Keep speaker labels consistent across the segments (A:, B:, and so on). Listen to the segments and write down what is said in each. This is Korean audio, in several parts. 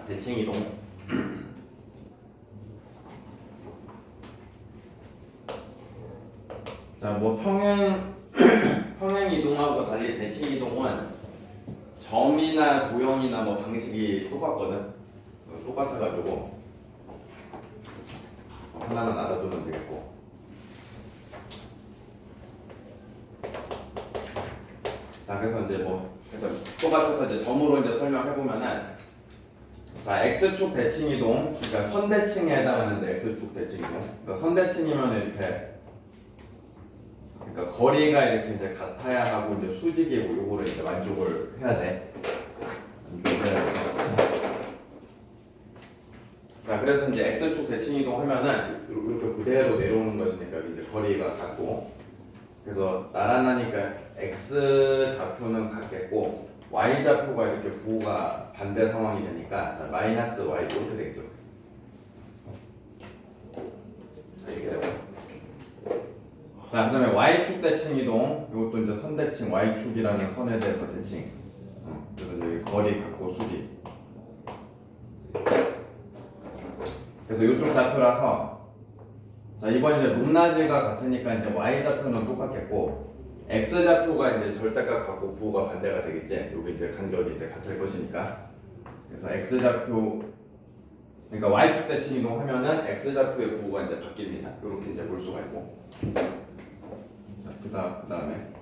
A: 대칭 이동. 자, 뭐 평행 이동하고 달리 대칭 이동은 점이나 도형이나 뭐 방식이 똑같거든. 똑같아가지고 하나만 알아두면 되겠고. 자, 그래서 이제 그래서 똑같아서 이제 점으로 이제 설명해 보면은, 자, x축 대칭 이동, 그러니까 선대칭에 해당하는데 x축 대칭 이동. 그러니까 선대칭이면 이렇게, 그러니까 거리가 이렇게 이제 같아야 하고 이제 수직이고 요거를 이제 만족을 해야 돼. 자, 그래서 이제 x축 대칭 이동 하면은 이렇게 그대로 내려오는 것이니까 이제 거리가 같고, 그래서 나란하니까 x 좌표는 같겠고 y 좌표가 이렇게 부호가 반대 상황이 되니까, 자, 마이너스 y 이렇게 되겠죠. 자, 이렇게 되고. 자, 그다음에 y축 대칭 이동, 이것도 이제 선대칭 y축이라는 선에 대해서 대칭. 그래서 여기 거리 같고 수직. 그래서 이쪽 좌표라서, 자, 이번 이제 높낮이가 같으니까 이제 y 좌표는 똑같겠고 x 좌표가 이제 절대값 같고 부호가 반대가 되겠지. 여기 이제 간격이 이제 같을 것이니까. 그래서 x 좌표, 그러니까 y축 대칭 이동하면은 x 좌표의 부호가 이제 바뀝니다. 이렇게 이제 볼 수가 있고. 자, 그다음에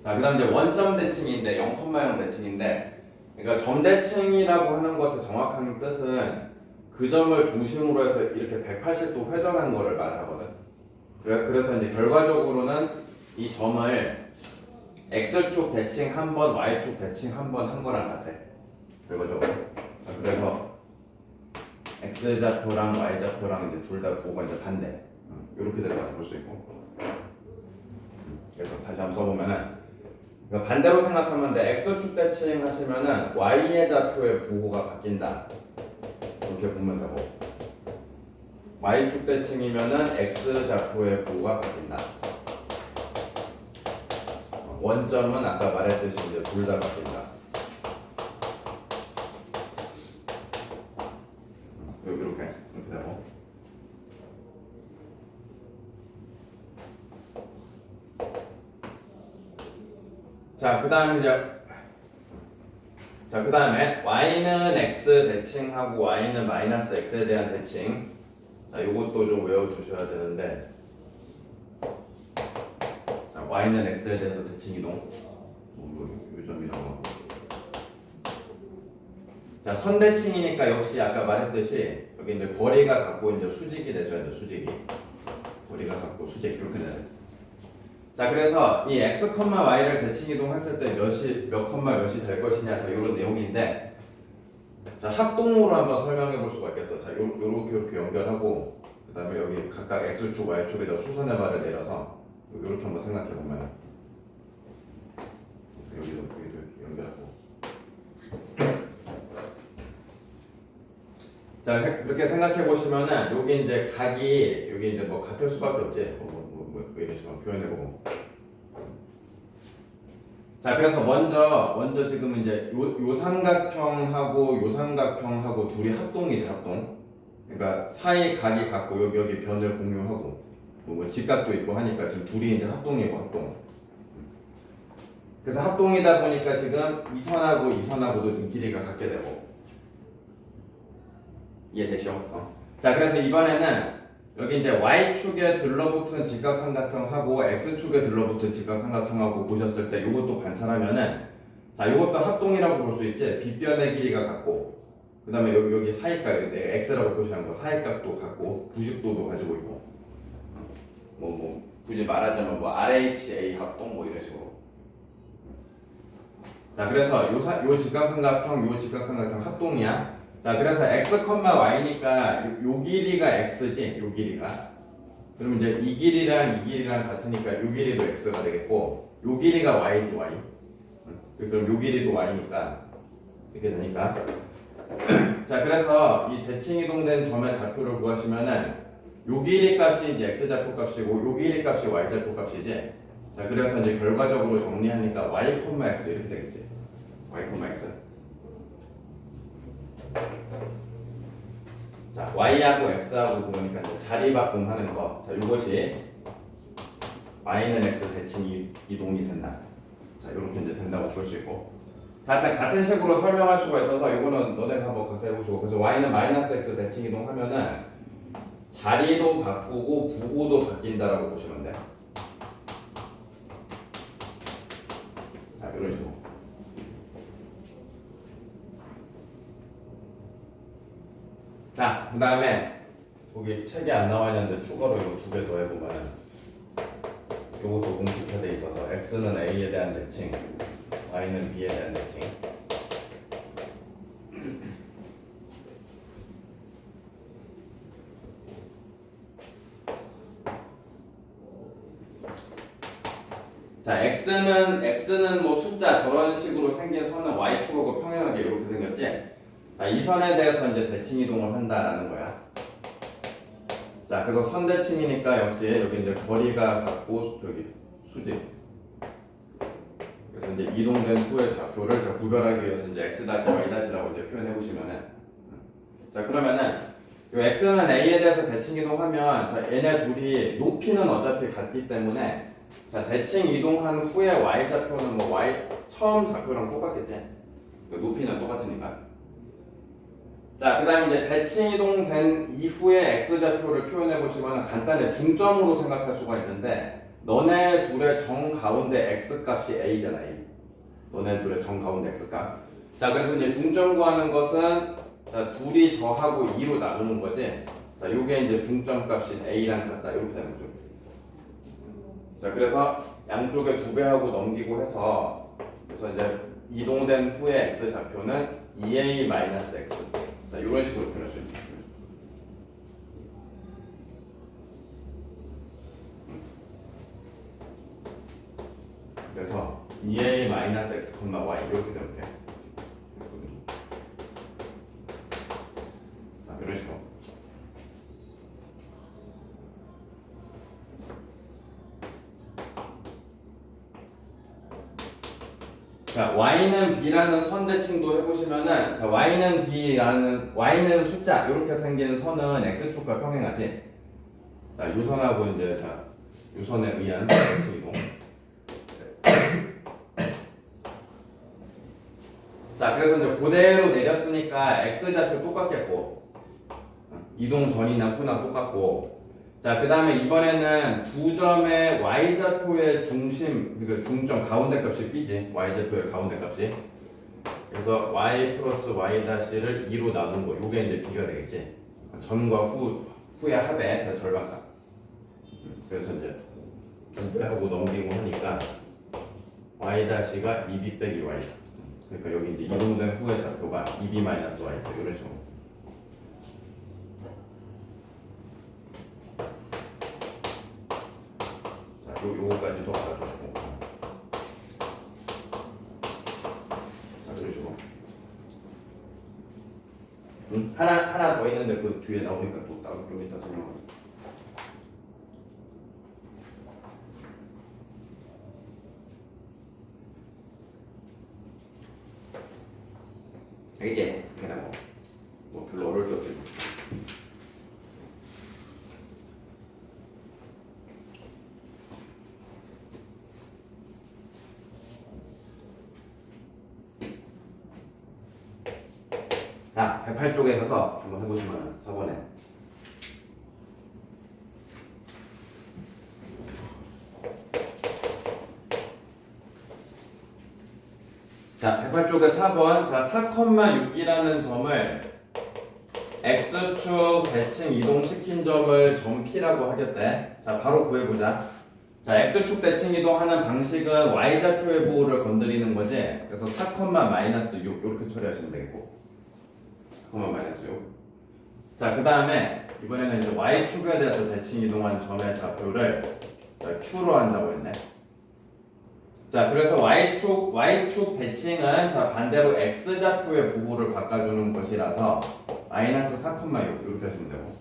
A: 자, 그다음 이제 원점 대칭인데 0,0 대칭인데, 그러니까 점 대칭이라고 하는 것의 정확한 뜻은 그 점을 중심으로 해서 이렇게 180도 회전한 거를 말하거든. 그래서 이제 결과적으로는 이 점을 x축 대칭 한 번, y축 대칭 한 번 한 거랑 같아. 결과적으로. 자, 그래서 x 좌표랑 y 좌표랑 이제 둘 다 부호가 이제 반대. 이렇게 된다고 볼 수 있고. 그래서 다시 한번 써보면은, 그러니까 반대로 생각하면 돼. x축 대칭 하시면은 y의 좌표의 부호가 바뀐다. 이렇게 보면 되고, y축 대칭이면은 x 좌표의 부호가 바뀐다. 원점은 아까 말했듯이 이제 둘 다 바뀐다. 이렇게 되고. 자, 그 다음에 y는 x 대칭하고 y는 마이너스 x에 대한 대칭. 자, 요것도 좀 외워주셔야 되는데, 자, y는 x에 대해서 대칭 이동. 요 점이라고 하고. 자, 선대칭이니까 역시 아까 말했듯이 여기 이제 거리가 같고 이제 수직이 되셔야 돼요. 수직이. 거리가 같고 수직 이렇게 돼요. 자, 그래서 이 x, y를 대칭 이동했을 때 몇 컴마 몇이 될 것이냐, 자, 이런 내용인데, 자, 합동으로 한번 설명해 볼 수가 있겠어. 자, 이렇게 연결하고, 그 다음에 여기 각각 x축, y축에다 수선의 발을 내려서 이렇게 한번 생각해 보면, 여기도 이렇게 연결하고. 자, 그렇게 생각해 보시면은 여기 이제 각이 여기 이제 뭐 같을 수밖에 없지. 이런 식으로 표현해 보고. 자, 그래서 먼저 지금 이제 요 삼각형하고 요 삼각형하고 둘이 합동이죠, 합동. 그러니까 사이 각이 같고 여기 변을 공유하고 뭐 직각도 있고 하니까 지금 둘이 이제 합동이고 합동. 그래서 합동이다 보니까 지금 이 선하고도 지금 길이가 같게 되고. 이해되시죠? 자, 그래서 이번에는 여기 이제 y축에 들러붙은 직각삼각형하고 x축에 들러붙은 직각삼각형하고 보셨을 때 이것도 관찰하면은, 자, 이것도 합동이라고 볼 수 있지. 빗변의 길이가 같고, 그 다음에 여기 사이각, x라고 표시한 거 사이각도 같고 90도도 가지고 있고, 굳이 말하자면 RHA 합동 뭐 이런 식으로. 자, 그래서 요 직각삼각형 합동이야. 자, 그래서 x, y니까 요 길이가 x지, 요 길이가. 그러면 이제 이 길이랑 같으니까 요 길이도 x가 되겠고, 요 길이가 y지, y. 그럼 요 길이도 y니까 이렇게 되니까. 자, 그래서 이 대칭 이동된 점의 좌표를 구하시면은 요 길이 값이 이제 x 좌표 값이고 요 길이 값이 y 좌표 값이지. 자, 그래서 이제 결과적으로 정리하니까 y, x 이렇게 되겠지. y, x. 자, y하고 x하고 그러니까 이제 자리 바꿈하는 거. 자, 이것이 y는 x 대칭 이동이 된다. 자, 이렇게 이제 된다고 볼 수 있고. 자, 일단 같은 식으로 설명할 수가 있어서 이거는 너네가 한번 각자 해보시고. 그래서 y는 마이너스 x 대칭 이동하면은 자리도 바꾸고 부호도 바뀐다라고 보시면 돼. 자, 이런 식으로. 자, 그 다음에 거기 책에 안 나와 있는데 추가로 이거 두 개 더 해보면 이것도 공식화돼 있어서 x는 a에 대한 대칭, y는 b에 대한 대칭. 자, x는 뭐 숫자 저런 식으로 생긴 선은 y축하고 평행하게 이렇게 생겼지. 자, 이 선에 대해서 이제 대칭 이동을 한다라는 거야. 자, 그래서 선대칭이니까 역시 여기 이제 거리가 같고 저기 수직. 그래서 이제 이동된 후의 좌표를 자, 구별하기 위해서 이제 x 다시 y 다시라고 이제 표현해 보시면은. 자, 그러면은 이 x는 a에 대해서 대칭 이동하면 자, 얘네 둘이 높이는 어차피 같기 때문에 자, 대칭 이동한 후에 y 좌표는 뭐 y 처음 좌표랑 똑같겠지. 높이는 똑같으니까. 자, 그다음에 이제 대칭 이동된 이후에 x 좌표를 표현해 보시면 간단히 중점으로 생각할 수가 있는데 너네 둘의 정 가운데 x 값이 a잖아. a. 너네 둘의 정 가운데 x 값. 자, 그래서 이제 중점 구하는 것은 자, 둘이 더하고 2로 나누는 거지. 자, 요게 이제 중점 값인 a랑 같다 이렇게 되는 거죠. 자, 그래서 양쪽에 2배하고 넘기고 해서 그래서 이제 이동된 후에 x 좌표는 2a-x. 자, 이런 식으로 표현할 수 있습니다. 그래서 2a-x, y 이렇게 되면 돼. 자, 이런 식으로. 자, y는 b라는 선대칭도 해보시면은 자, y는 숫자 이렇게 생긴 선은 x축과 평행하지. 자, 요 선하고 이제 자, 요 선에 의한 대칭 이동. 자, 그래서 이제 그대로 내렸으니까 x 좌표 똑같겠고 이동 전이나 후나 똑같고. 자, 그 다음에 이번에는 두 점의 y좌표의 중심, 그러니까 중점 가운데 값이 b지. y좌표의 가운데 값이. 그래서 y 플러스 y 다시를 2로 나눈 거. 요게 이제 b가 되겠지. 전과 후의 합의 자, 절반값. 그래서 이제 2배하고 넘기고 하니까 y 다시가 2b 빼기 y. 그러니까 여기 이제 이동된 후의 좌표가 2b 마이너스 y. 이런 식으로. 요거까지도 알아주시고. 자, 그러시고. 하나 더 있는데 그 뒤에 나오니까 또 따로 좀 이따 설명할게요. 알겠지? 그냥 뭐 별로 어려울 게 없지. 자, 108쪽에 가서 한번 해보시면 4번에 자, 108쪽에 4번 자, 4,6이라는 점을 x축 대칭 이동시킨 점을 점 P라고 하겠대. 자, 바로 구해보자. 자, x축 대칭 이동하는 방식은 y좌표의 부호를 건드리는 거지. 그래서 4,-6 이렇게 처리하시면 되겠고 4,-6. 자, 그 다음에 이번에는 이제 y축에 대해서 대칭 이동한 점의 좌표를 q로 한다고 했네. 자, 그래서 y축 대칭은 자, 반대로 x좌표의 부호를 바꿔주는 것이라서 마이너스 4,6 이렇게 하시면 되고.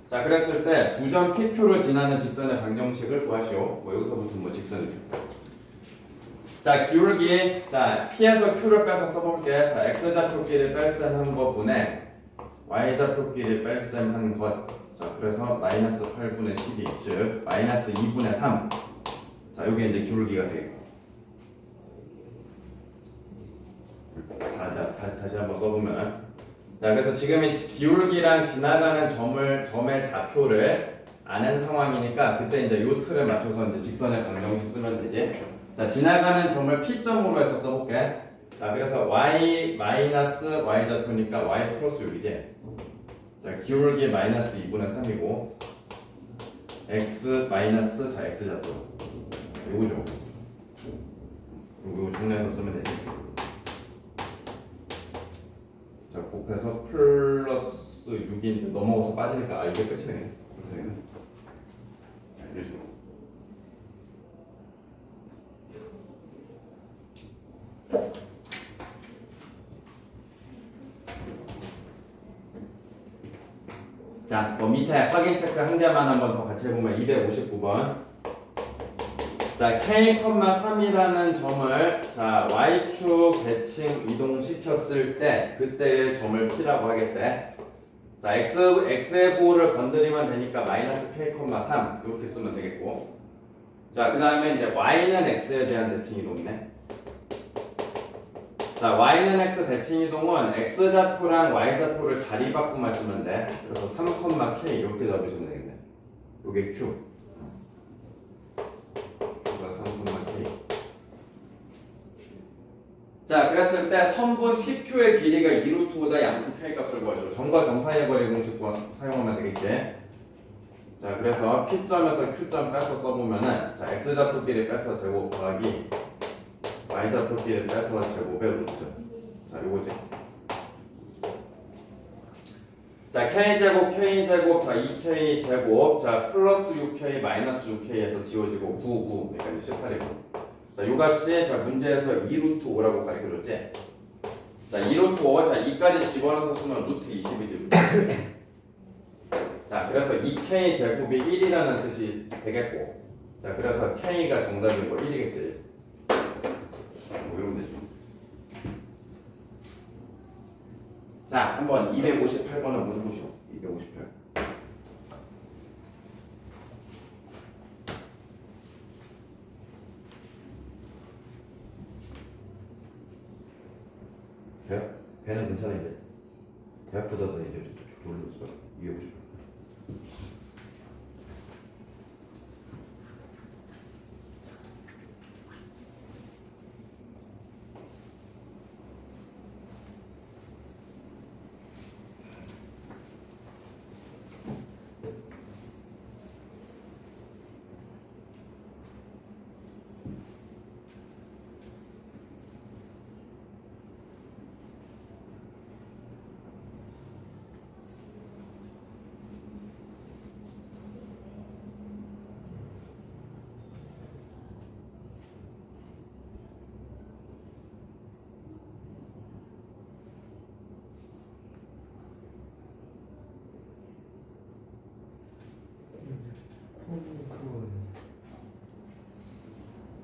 A: 자, 그랬을 때 두 점 PQ를 지나는 직선의 방정식을 구하시오. 뭐 여기서부터 뭐 직선을 찍고. 자, 기울기. 자, P에서 Q를 빼서 써볼게. 자, X좌표끼리 뺄셈한 거분에 Y좌표끼리 뺄셈한 것. 자, 그래서 마이너스 8분의 12, 즉 마이너스 2분의 3. 자, 요게 이제 기울기가 되겠고. 자, 다시 한번 써보면. 자, 그래서 지금 이 기울기랑 지나가는 점의 좌표를 아는 상황이니까 그때 이제 요 틀에 맞춰서 이제 직선의 방정식 쓰면 되지. 자, 지나가는 점을 P점으로 해서 써볼게. 자, 그래서 Y 마이너스 Y 좌표니까 Y 플러스 6이지. 자, 기울기 마이너스 2분의 3이고 X 마이너스 자 X 좌표. 요거죠. 요거 정리해서 쓰면 되지. 자, 곱해서 플러스 6인 넘어가서 빠지니까 이게 끝이네. 자, 이런 식으로. 자, 뭐 밑에 확인 체크 한 개만 한번 더 같이 해보면 259번. 자, K,3이라는 점을 자 Y축 대칭 이동시켰을 때 그때의 점을 P라고 하겠대. 자, X의 부호를 건드리면 되니까 마이너스 K,3 이렇게 쓰면 되겠고. 자, 그 다음에 이제 Y는 X에 대한 대칭 이동이네. 자, Y는 X 대칭 이동은 X좌표랑 Y좌표를 자리 바꾸면 쓰면 돼. 그래서 3,K 이렇게 잡으시면 되겠네. 요게 Q. 자, 그랬을 때 선분 PQ의 길이가 2루트보다 양수 K 값을 구하시오. 점과 점 사이의 거리 공식 사용하면 되겠지. 자, 그래서 P점에서 Q점 빼서 써보면은 자, X좌표끼리 빼서 제곱 더하기 Y좌표끼리 빼서 제곱의 루트. 자, 요거지. 자, K제곱 K제곱 자 2K제곱 자 플러스 6K 마이너스 6K에서 지워지고 9 그러니까 이제 18이고. 자, 요 값이 자 문제에서 2루트 5라고 가르쳐줬지. 자, 2루트 5, 자 2까지 집어넣어서 쓰면 루트 20이지. 자, 그래서 2K 제곱이 1이라는 뜻이 되겠고. 자, 그래서 K가 정답인 거 1이겠지. 뭐 이러면 되죠. 자, 한번 258번 한번 해보시오. 258. 배는 괜찮은데 배 아프다더니 이제 졸렸어. 258.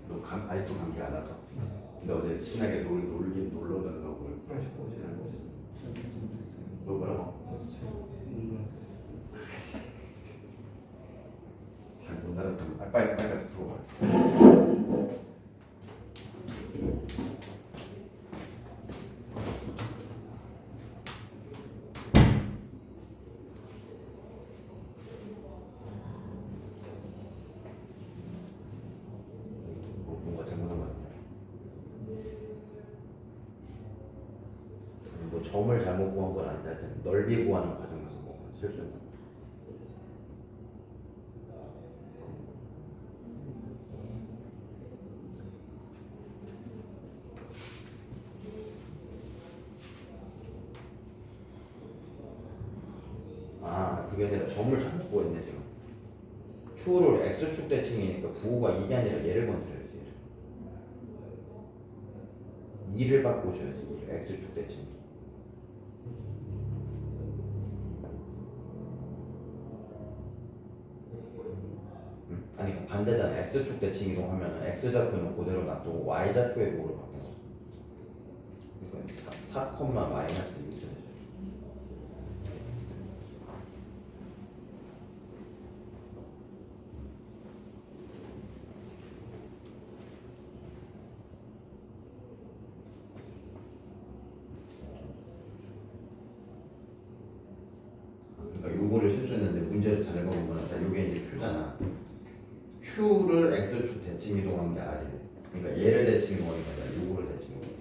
A: 너 아직도 감기 안 와서. 근데 어제 신나게 놀긴 놀러다가 오늘. 너 뭐라고? 잘 못 알아듣는. 빨리 가서 들어봐. 뭔가 잘못한 것 같은데. 뭐 점을 잘못 구한 건 아닌데 하여튼 넓이 구하는 과정에서 뭐 실수했나? 아, 그게 아니라 점을 잘못 구했네 지금. Q를 X축 대칭이니까 부호가 이게 아니라 얘를 건드려야지. 얘를 2를 바꾸셔야지. X축 대칭.
B: 반대잖아. x축 대칭 이동하면 x좌표는 그대로 놔두고 y좌표의 부호로 바뀌었어. 그러니까 4, 마이너스 2 되죠. 그러니까 요거를 실수했는데 문제를 잘 읽어보면 자 요게 이제 q잖아. q를 x축 대칭 이동한 게 r이네. 그러니까 얘를 대칭 이동하는 게 아니라 요거를 대칭 이동하는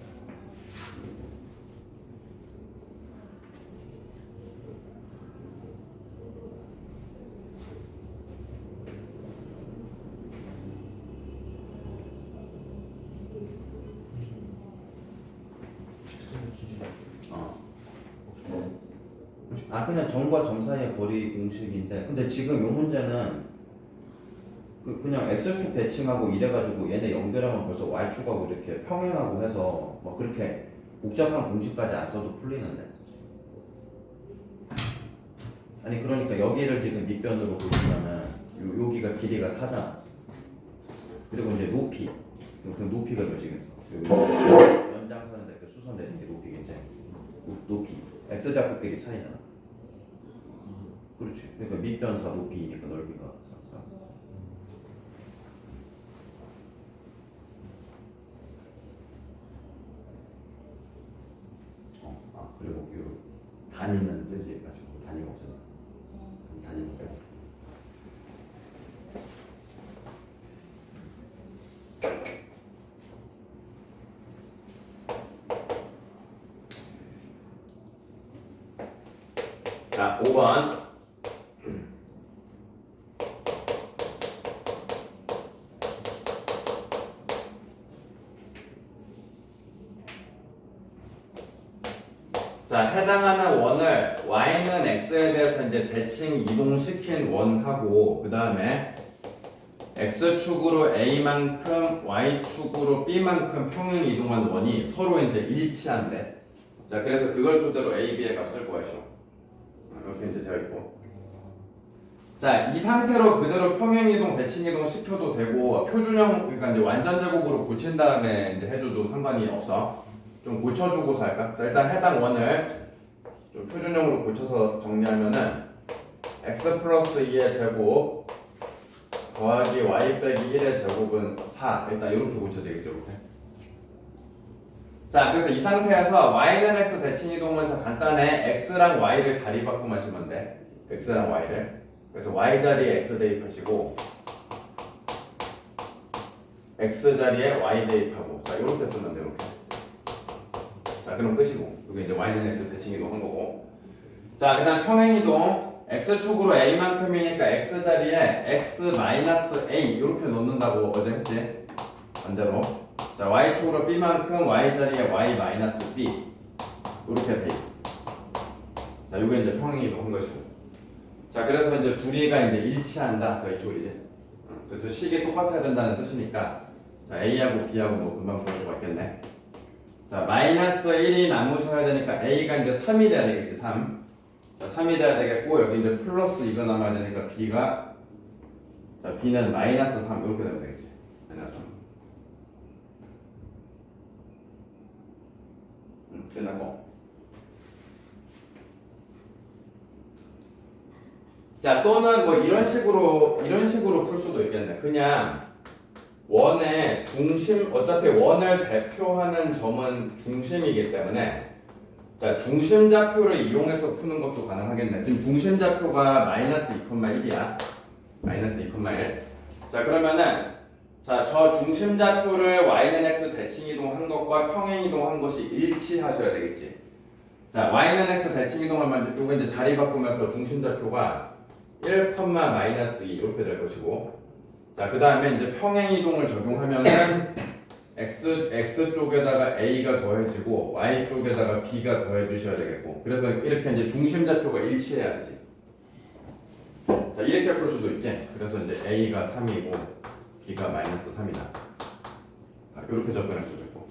B: 거야. 그냥 점과 점 사이의 거리 공식인데 근데 지금 요 문제는 그냥 x축 대칭하고 이래가지고 얘네 연결하면 벌써 y축하고 이렇게 평행하고 해서 뭐 그렇게 복잡한 공식까지 안 써도 풀리는데 아니 그러니까 여기를 지금 밑변으로 보시면은 여기가 길이가 4잖아. 그리고 이제 높이 그 높이가 몇이겠어? 연장선에다 이렇게 수선되는 게 높이겠지. 높이 x좌표끼리 차이잖아. 그렇지. 그러니까 밑변사 높이니까 넓이가 4. 그리고 요 단위는 쓰지 마시고 단위가 없으니까 단위는 빼고.
A: 자, 5번. 자, 해당하는 원을 y는 x에 대해서 이제 대칭 이동시킨 원하고 그 다음에 x축으로 a만큼 y축으로 b만큼 평행 이동한 원이 서로 이제 일치한대. 자, 그래서 그걸 토대로 a, b의 값을 구하시오. 이렇게 이제 되어 있고. 자, 이 상태로 그대로 평행 이동, 대칭 이동 시켜도 되고 표준형 그러니까 이제 완전 제곱으로 고친 다음에 이제 해줘도 상관이 없어. 좀 고쳐주고서 할까? 자, 일단 해당 원을 좀 표준형으로 고쳐서 정리하면은 x 플러스 2의 제곱 더하기 y 빼기 1의 제곱은 4. 일단 이렇게 고쳐지겠죠, 이렇게. 자, 그래서 이 상태에서 y는 x 대칭 이동은 자 간단해. x랑 y를 자리 바꾸면 돼. x랑 y를. 그래서 y 자리에 x 대입하시고 x 자리에 y 대입하고 자 이렇게 쓰면 돼, 이렇게. 자, 그럼 끝이고. 여기 이제 y는 x 대칭 이동 한 거고. 자, 그다음 평행 이동 x축으로 a만큼이니까 x 자리에 x 마이너스 a 이렇게 넣는다고 어제 했지. 반대로. 자, y축으로 b만큼 y 자리에 y 마이너스 b 이렇게 돼. 자, 요게 이제 평행 이동 한 것이고. 자, 그래서 이제 둘이가 이제 일치한다. 자, 이쪽이지. 그래서 식이 똑같아야 된다는 뜻이니까 자, a하고 b하고 뭐 금방 볼 수가 있겠네. 자, 마이너스 1이 남으셔야 되니까 a가 이제 3이 돼야 되겠지. 3. 자, 3이 돼야 되겠고 여기 이제 플러스 2가 남아야 되니까 b가 자, b는 마이너스 3 이렇게 되면 되겠지. 마이너스 3. 끝났고. 자, 또는 뭐 이런 식으로 풀 수도 있겠네. 그냥 원의 중심, 어차피 원을 대표하는 점은 중심이기 때문에 자, 중심좌표를 이용해서 푸는 것도 가능하겠네. 지금 중심좌표가 마이너스 2,1이야. 마이너스 2,1. 자, 그러면은 자, 저 중심좌표를 y는 x 대칭 이동한 것과 평행 이동한 것이 일치하셔야 되겠지. 자, y는 x 대칭 이동하면 이거 이제 자리 바꾸면서 중심좌표가 1, 마이너스 2 이렇게 될 것이고. 자, 그 다음에 이제 평행 이동을 적용하면은 x 쪽에다가 a가 더해지고 y 쪽에다가 b가 더해 주셔야 되겠고. 그래서 이렇게 이제 중심좌표가 일치해야 되지. 자, 이렇게 풀 수도 있지. 그래서 이제 a가 3이고 b가 마이너스 3이다. 자, 이렇게 접근할 수도 있고.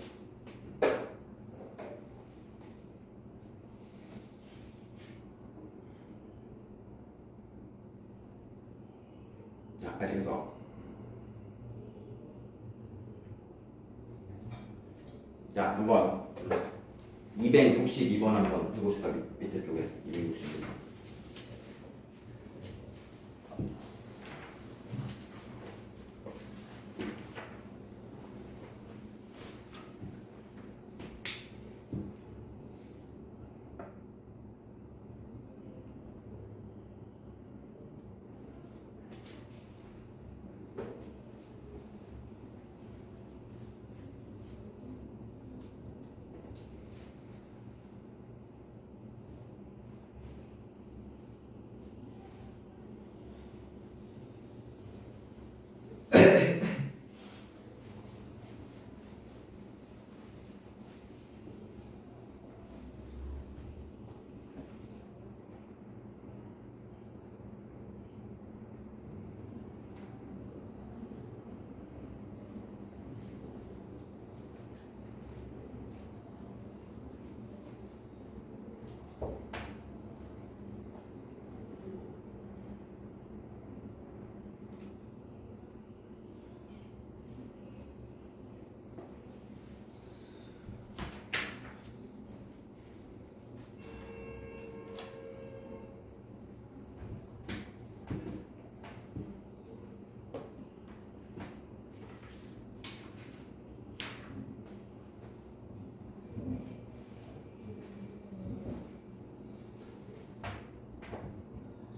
A: 자, 아시겠어? 자, 한번 262번 한번 해보실까? 밑에 쪽에 262번.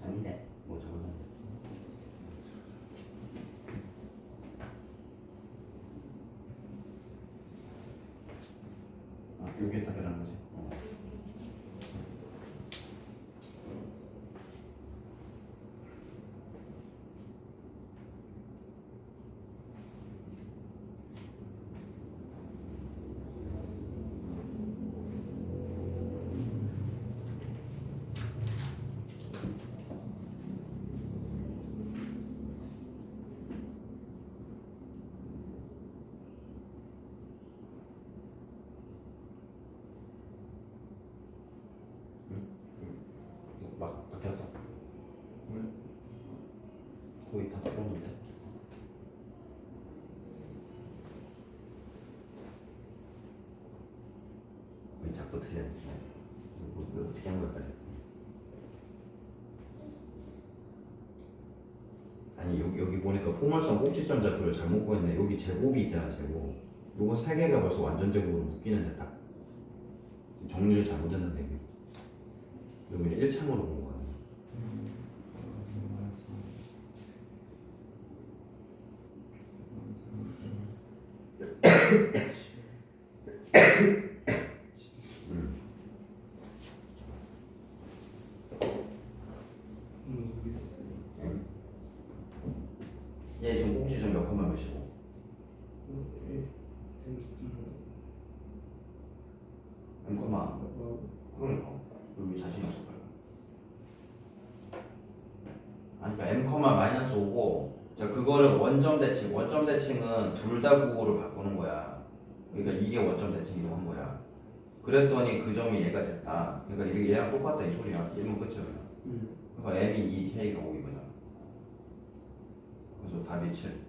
B: 아니네. 뭐 적었는데. 아, 여기에 답이라는 거지. 막 바뀌었어. 거의 다 풀었는데. 왜 자꾸 틀려? 왜 어떻게 한 거야, 빨리? 아니 여기 보니까 포멀선 꼭지점 좌표를 잘못 구했네. 여기 제곱이 있잖아, 제곱. 요거 세 개가 벌써 완전 제곱으로 묶이는데 딱 정리를 잘못했는데 이게. 여기는 1참으로 본 거야. 얘 지금 꼭지점 몇 컴마 몇이고? M 컴마. 그러니까 여기 자신 없어. 아니 그러니까 M 컴마 마이너스 5고, 자 그거를 원점 대칭은 둘 다 구호를 바꾸는 거야. 그러니까 이게 원점 대칭이라고 한 거야. 그랬더니 그 점이 얘가 됐다. 그러니까 이게 얘랑 똑같다 이 소리야. 얘는 끝이야 그냥. 그러니까 M이 2K가 5이거든. 그래서 답이 7.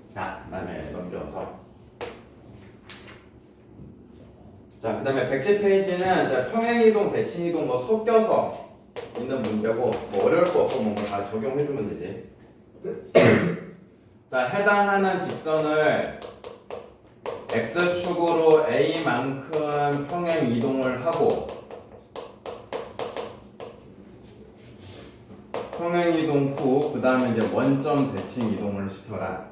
B: 자, 그다음에 넘겨서. 자, 그다음에 110페이지는 평행이동, 대칭이동 뭐 섞여서 있는 문제고 뭐 어려울 거 없고 뭔가 다 적용해주면 되지. 자, 해당하는 직선을 x축으로 a만큼 평행 이동을 하고 평행 이동 후 그 다음에 이제 원점 대칭 이동을 시켜라.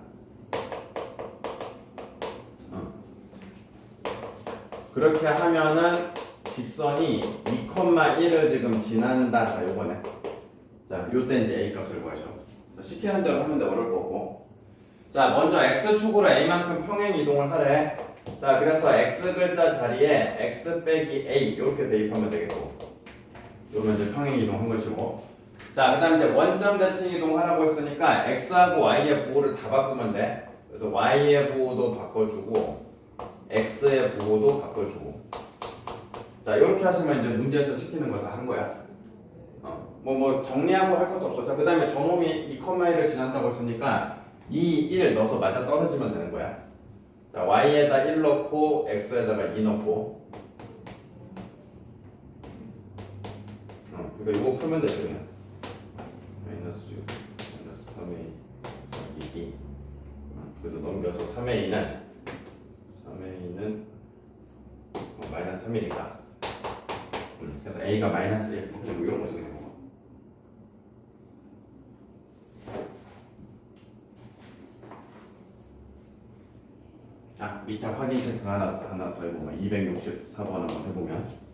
B: 그렇게 하면은 직선이 2,1을 지금 지난다. 자, 요번에. 자, 요때 이제 a 값을 구하죠. 자, 시키는 대로 하면 돼. 어려울 거고. 자, 먼저 x축으로 a만큼 평행 이동을 하래. 자, 그래서 x 글자 자리에 x 빼기 a 이렇게 대입하면 되겠고. 요러면 이제 평행 이동한 것이고. 자, 그 다음에 이제 원점 대칭 이동하라고 했으니까 x하고 y의 부호를 다 바꾸면 돼. 그래서 y의 부호도 바꿔주고
A: x의 부호도 바꿔주고. 자, 이렇게 하시면 이제 문제에서 시키는 거 다 한 거야. 뭐 정리하고 할 것도 없어. 자, 그 다음에 저놈이 2,1을 지난다고 했으니까 2, 1 넣어서 맞아 떨어지면 되는 거야. 자, y에다 1 넣고 x에다가 2 넣고. 그러니까 이거 풀면 되죠 그냥. 마이너스 6, 마이너스 3a, 2. 그래서 넘겨서 3a는 마이너스 3이니까. 그래서 a가 마이너스 1. 그리고 이런 거죠 그냥. 자, 밑에 확인 체크 하나 더 해보면 264번 한번 해보면.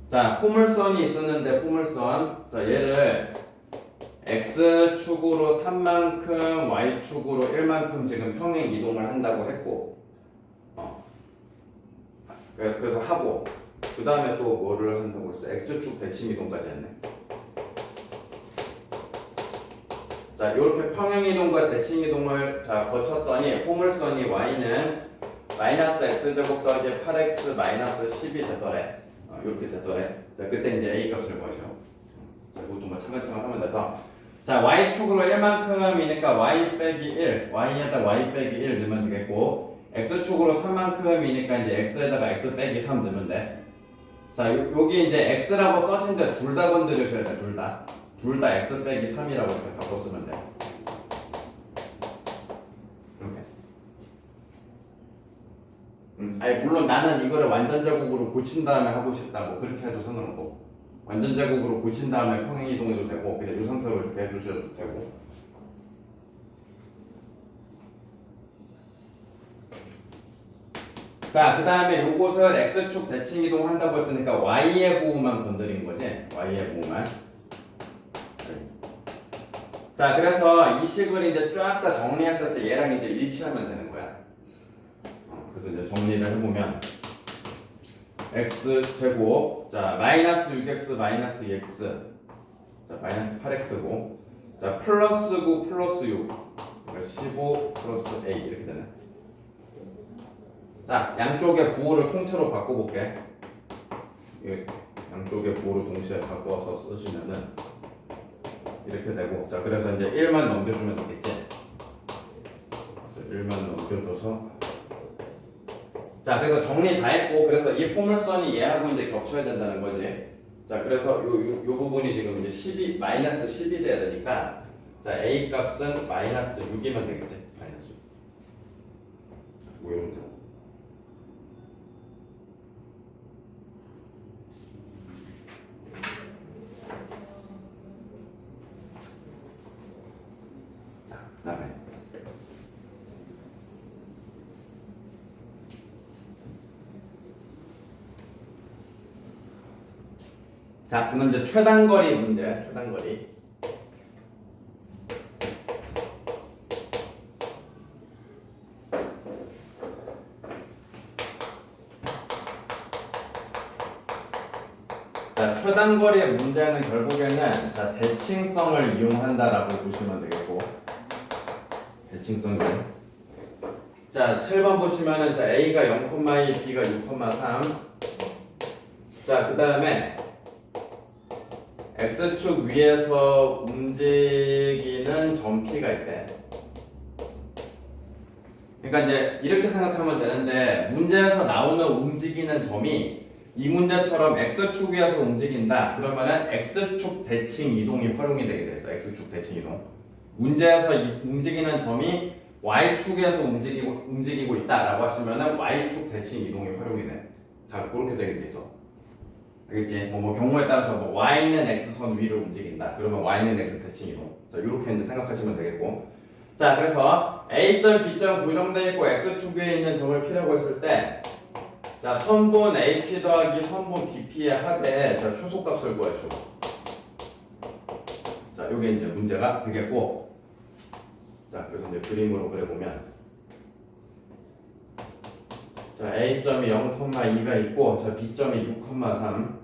A: 자, 포물선이 있었는데 포물선. 자, 얘를 x축으로 3만큼 y축으로 1만큼 지금 평행 이동을 한다고 했고, 그래서 하고, 그 다음에 또 뭐를 한다고 했어? x축 대칭 이동까지 했네. 자, 이렇게 평행 이동과 대칭 이동을 거쳤더니 포물선이 y는 마이너스 x제곱 더하기 8x 마이너스 10이 되더래. 이렇게 되더래. 자, 그때 이제 a 값을 구하죠. 자, 이것도 뭐 차근차근 하면 돼서. 자, y축으로 1만큼이니까 y 빼기 1, y에다 y 빼기 1 넣으면 되겠고, x축으로 3만큼이니까 이제 x에다가 x 빼기 3 넣으면 돼. 자, 여기 이제 x라고 써진데 둘 다 건드리셔야 돼, 둘 다. 둘 다 x 빼기 3이라고 이렇게 바꿔 쓰면 돼. 이렇게. 아니 물론 나는 이거를 완전 제곱으로 고친 다음에 하고 싶다 뭐 그렇게 해도 상관없고, 완전 제곱으로 고친 다음에 평행 이동해도 되고 그냥 이 상태로 이렇게 해주셔도 되고. 자, 그 다음에 요것을 x축 대칭 이동 한다고 했으니까 y의 부호만 건드린 거지. y의 부호만. 자, 그래서 이 식을 이제 쫙 다 정리했을 때 얘랑 이제 일치하면 되는 거야. 그래서 이제 정리를 해보면 x 제곱, 자 마이너스 6x 마이너스 2x, 자 마이너스 8x고, 자 플러스 9 플러스 6, 그러니까 15 플러스 a 이렇게 되네. 자, 양쪽의 부호를 통째로 바꿔볼게. 양쪽의 부호를 동시에 바꿔서 쓰시면은 이렇게 되고, 자 그래서 이제 1만 넘겨주면 되겠지. 그래서 1만 넘겨줘서, 자 그래서 정리 다 했고, 그래서 이 포물선이 얘하고 이제 겹쳐야 된다는 거지. 자 그래서 요 부분이 지금 이제 12 마이너스 10이 돼야 되니까, 자 a 값은 마이너스 6이면 되겠지. 마이너스 6. 뭐 이러면 되고. 그다음에 자, 그럼 이제 최단거리 문제, 최단거리. 자, 최단거리의 문제는 결국에는 자, 대칭성을 이용한다라고 보시면 되겠고, 대칭성을. 자, 7번 보시면은 자, a가 0,2, b가 6,3. 자, 그 다음에 x축 위에서 움직이는 점 p가 있대. 그러니까 이제 이렇게 생각하면 되는데, 문제에서 나오는 움직이는 점이 이 문제처럼 x축 위에서 움직인다. 그러면은 x축 대칭 이동이 활용이 되게 됐어. x축 대칭 이동. 문제에서 움직이는 점이 y축에서 움직이고 있다라고 하시면은 y축 대칭 이동이 활용이 돼. 다 그렇게 되게 돼 있어. 알겠지? 뭐 경우에 따라서 뭐 y는 x선 위를 움직인다. 그러면 y는 x 대칭 이동. 자, 이렇게 이제 생각하시면 되겠고. 자, 그래서 a점, b점 고정돼 있고 x축 위에 있는 점을 p라고 했을 때, 자, 선분 AP 더하기 선분 BP의 합의 자, 초소값을 구해줘. 자, 요게 이제 문제가 되겠고, 자, 그래서 이제 그림으로 그려보면, 자, A점이 0,2가 있고, 자, B점이 6,3,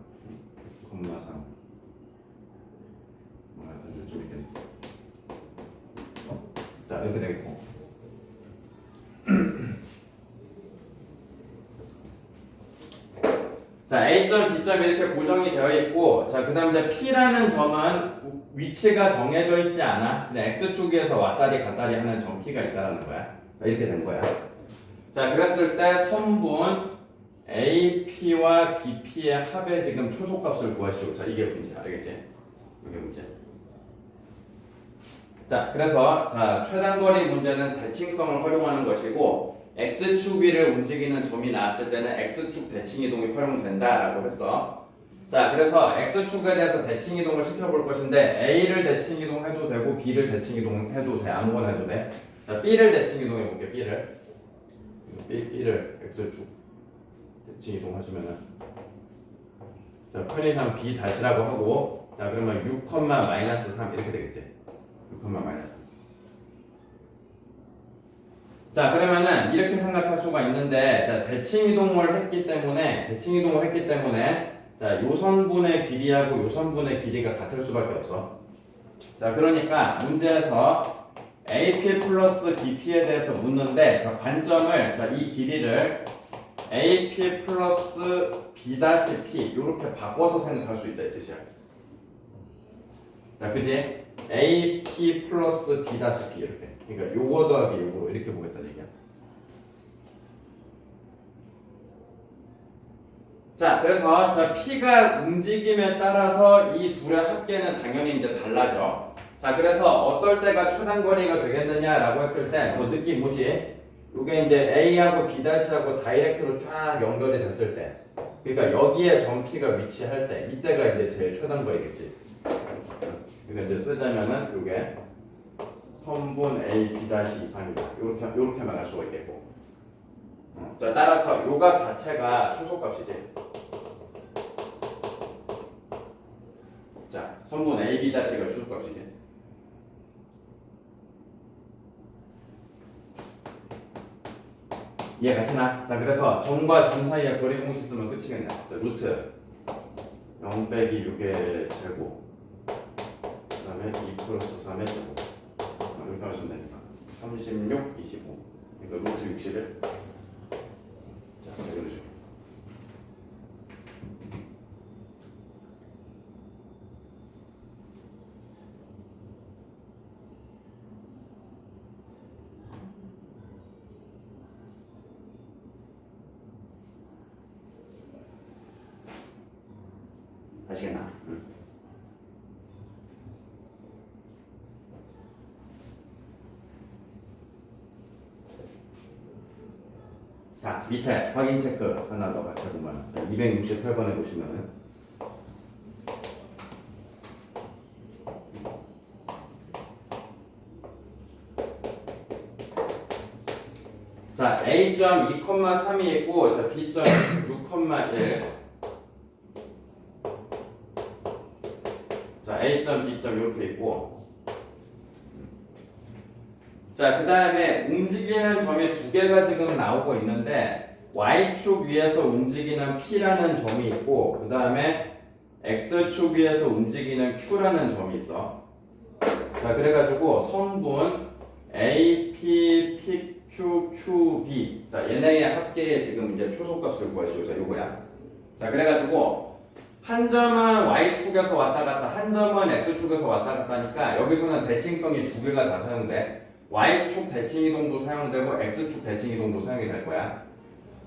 A: 6,3. 좀 있겠네. 이렇게 되겠고. 자, A점, B점 이렇게 고정이 되어 있고, 자, 그 다음 이제 P라는 점은 위치가 정해져 있지 않아. 그냥 X축에서 왔다리 갔다리 하는 점 P가 있다라는 거야. 이렇게 된 거야. 자, 그랬을 때 선분 AP와 BP의 합의 지금 초속값을 구하시오. 자, 이게 문제야. 알겠지? 이게 문제. 자, 그래서 자, 최단거리 문제는 대칭성을 활용하는 것이고, X축 위를 움직이는 점이 나왔을 때는 X축 대칭 이동이 활용된다라고 했어. 자, 그래서 X축에 대해서 대칭 이동을 시켜볼 것인데 A를 대칭 이동해도 되고 B를 대칭 이동해도 돼. 아무거나 해도 돼. 자, B를 대칭 이동해 볼게. B를 X축 대칭 이동하시면은, 자, 편의상 B 다시라고 하고, 자, 그러면 6, 마이너스 3 이렇게 되겠지. 6, 마이너스 3. 자, 그러면은 이렇게 생각할 수가 있는데, 자, 대칭 이동을 했기 때문에 자, 요 선분의 길이하고 요 선분의 길이가 같을 수밖에 없어. 자, 그러니까 문제에서 AP 플러스 BP에 대해서 묻는데, 자, 관점을, 자, 이 길이를 AP 플러스 B-P 요렇게 바꿔서 생각할 수 있다 이 뜻이야. 자, 그지? AP 플러스 B-P 이렇게. 그러니까 요거 더하기 요거 이렇게 보겠다는 얘기야. 자, 그래서 자, P가 움직임에 따라서 이 둘의 합계는 당연히 이제 달라져. 자, 그래서 어떨 때가 최단거리가 되겠느냐라고 했을 때, 뭐 느낌 뭐지? 요게 이제 A하고 B-하고 다이렉트로 쫙 연결이 됐을 때, 그러니까 여기에 점 P가 위치할 때, 이때가 이제 제일 최단거리겠지. 그러니까 이제 쓰자면은 요게 선분 A, B' 이상이다. 요렇게만 할 수가 있겠고. 자, 따라서 요 값 자체가 초속값이지. 자, 선분 A, B'가 초속값이지. 이해가시나? 자, 그래서 점과 점 사이에 거리 공식 쓰면 끝이겠네. 자, 루트 0 빼기 6의 제곱, 그 다음에 2 플러스 3의 제곱. 이렇게 하시면 되니까 36, 25. 그러니까 루트 61. 자, 그러죠. 아시겠나? 응. 자, 밑에 확인 체크 하나 더 같이 해보면 268번에 보시면은 자, A점 2,3이 있고 자, B점 6,1. 자, A점, B점 이렇게 있고, 자, 그 다음에 움직이는 점이 두 개가 지금 나오고 있는데 Y축 위에서 움직이는 P라는 점이 있고, 그 다음에 X축 위에서 움직이는 Q라는 점이 있어. 자, 그래가지고 선분 AP, PQ, QB, 자, 얘네의 합계의 지금 이제 초속값을 구하시오. 자, 요거야. 자, 그래가지고 한 점은 Y축에서 왔다 갔다, 한 점은 X축에서 왔다 갔다 하니까 여기서는 대칭성이 두 개가 다 사용돼. Y축 대칭 이동도 사용되고 X축 대칭 이동도 사용이 될 거야.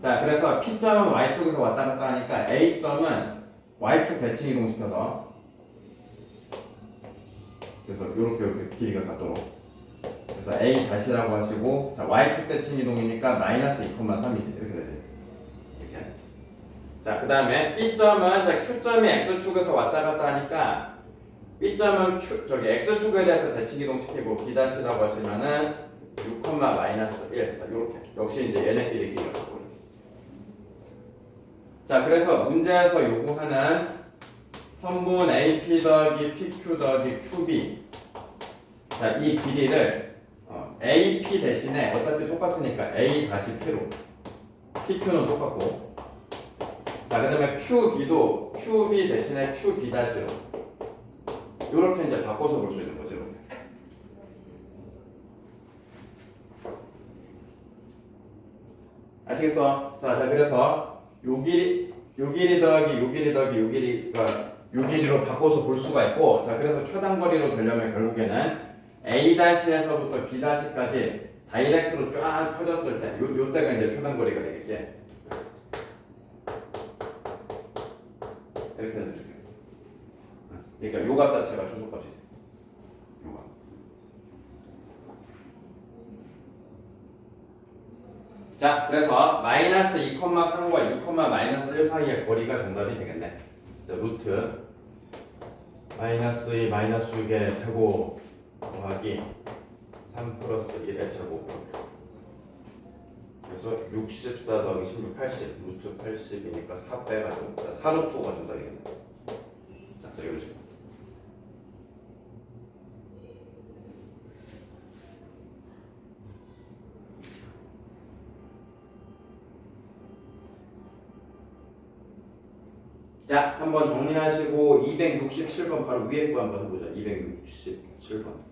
A: 자, 그래서 P점은 Y축에서 왔다 갔다 하니까 A점은 Y축 대칭 이동 시켜서, 그래서 이렇게 길이가 같도록, 그래서 A 다시라고 하시고, 자, Y축 대칭 이동이니까 마이너스 2,3이지. 이렇게 되지. 이렇게. 자, 그 다음에 B점은, 자, Q점이 X축에서 왔다 갔다 하니까 B점은 저기 X축에 대해서 대칭 이동시키고 B-라고 하시면은 6, 마이너스 1. 자, 요렇게. 역시 이제 얘네끼리 길이가 같고. 자, 그래서 문제에서 요구하는 선분 AP 더하기 PQ 더하기 QB. 자, 이 길이를 AP 대신에 어차피 똑같으니까 A 다시 P로. PQ는 똑같고. 자, 그 다음에 QB도 QB 대신에 QB 다시로. 요렇게 이제 바꿔서 볼 수 있는 거죠, 이렇게. 아시겠어? 자 그래서 요 길이 더하기 요 길이 더하기 요 길이가 요 길이로 바꿔서 볼 수가 있고, 자 그래서 최단거리로 되려면 결국에는 A-에서부터 B-까지 다이렉트로 쫙 펴졌을 때 요 때가 이제 최단거리가 되겠지. 이렇게 해서 이렇게. 그러니까 요 값 자체가 초속값이지. 요가. 자, 그래서 마이너스 2,3과 6,-1 사이의 거리가 정답이 되겠네. 자, 루트 마이너스 2 마이너스 6의 제곱 더하기 3 플러스 1의 제곱 이렇게. 그래서 64 더하기 16, 80 루트 80이니까 4 빼가지고 4루트가 정답이겠네. 자, 이런 식으로. 자, 한번 정리하시고 267번 바로 위에 거 한번 해보자. 267번.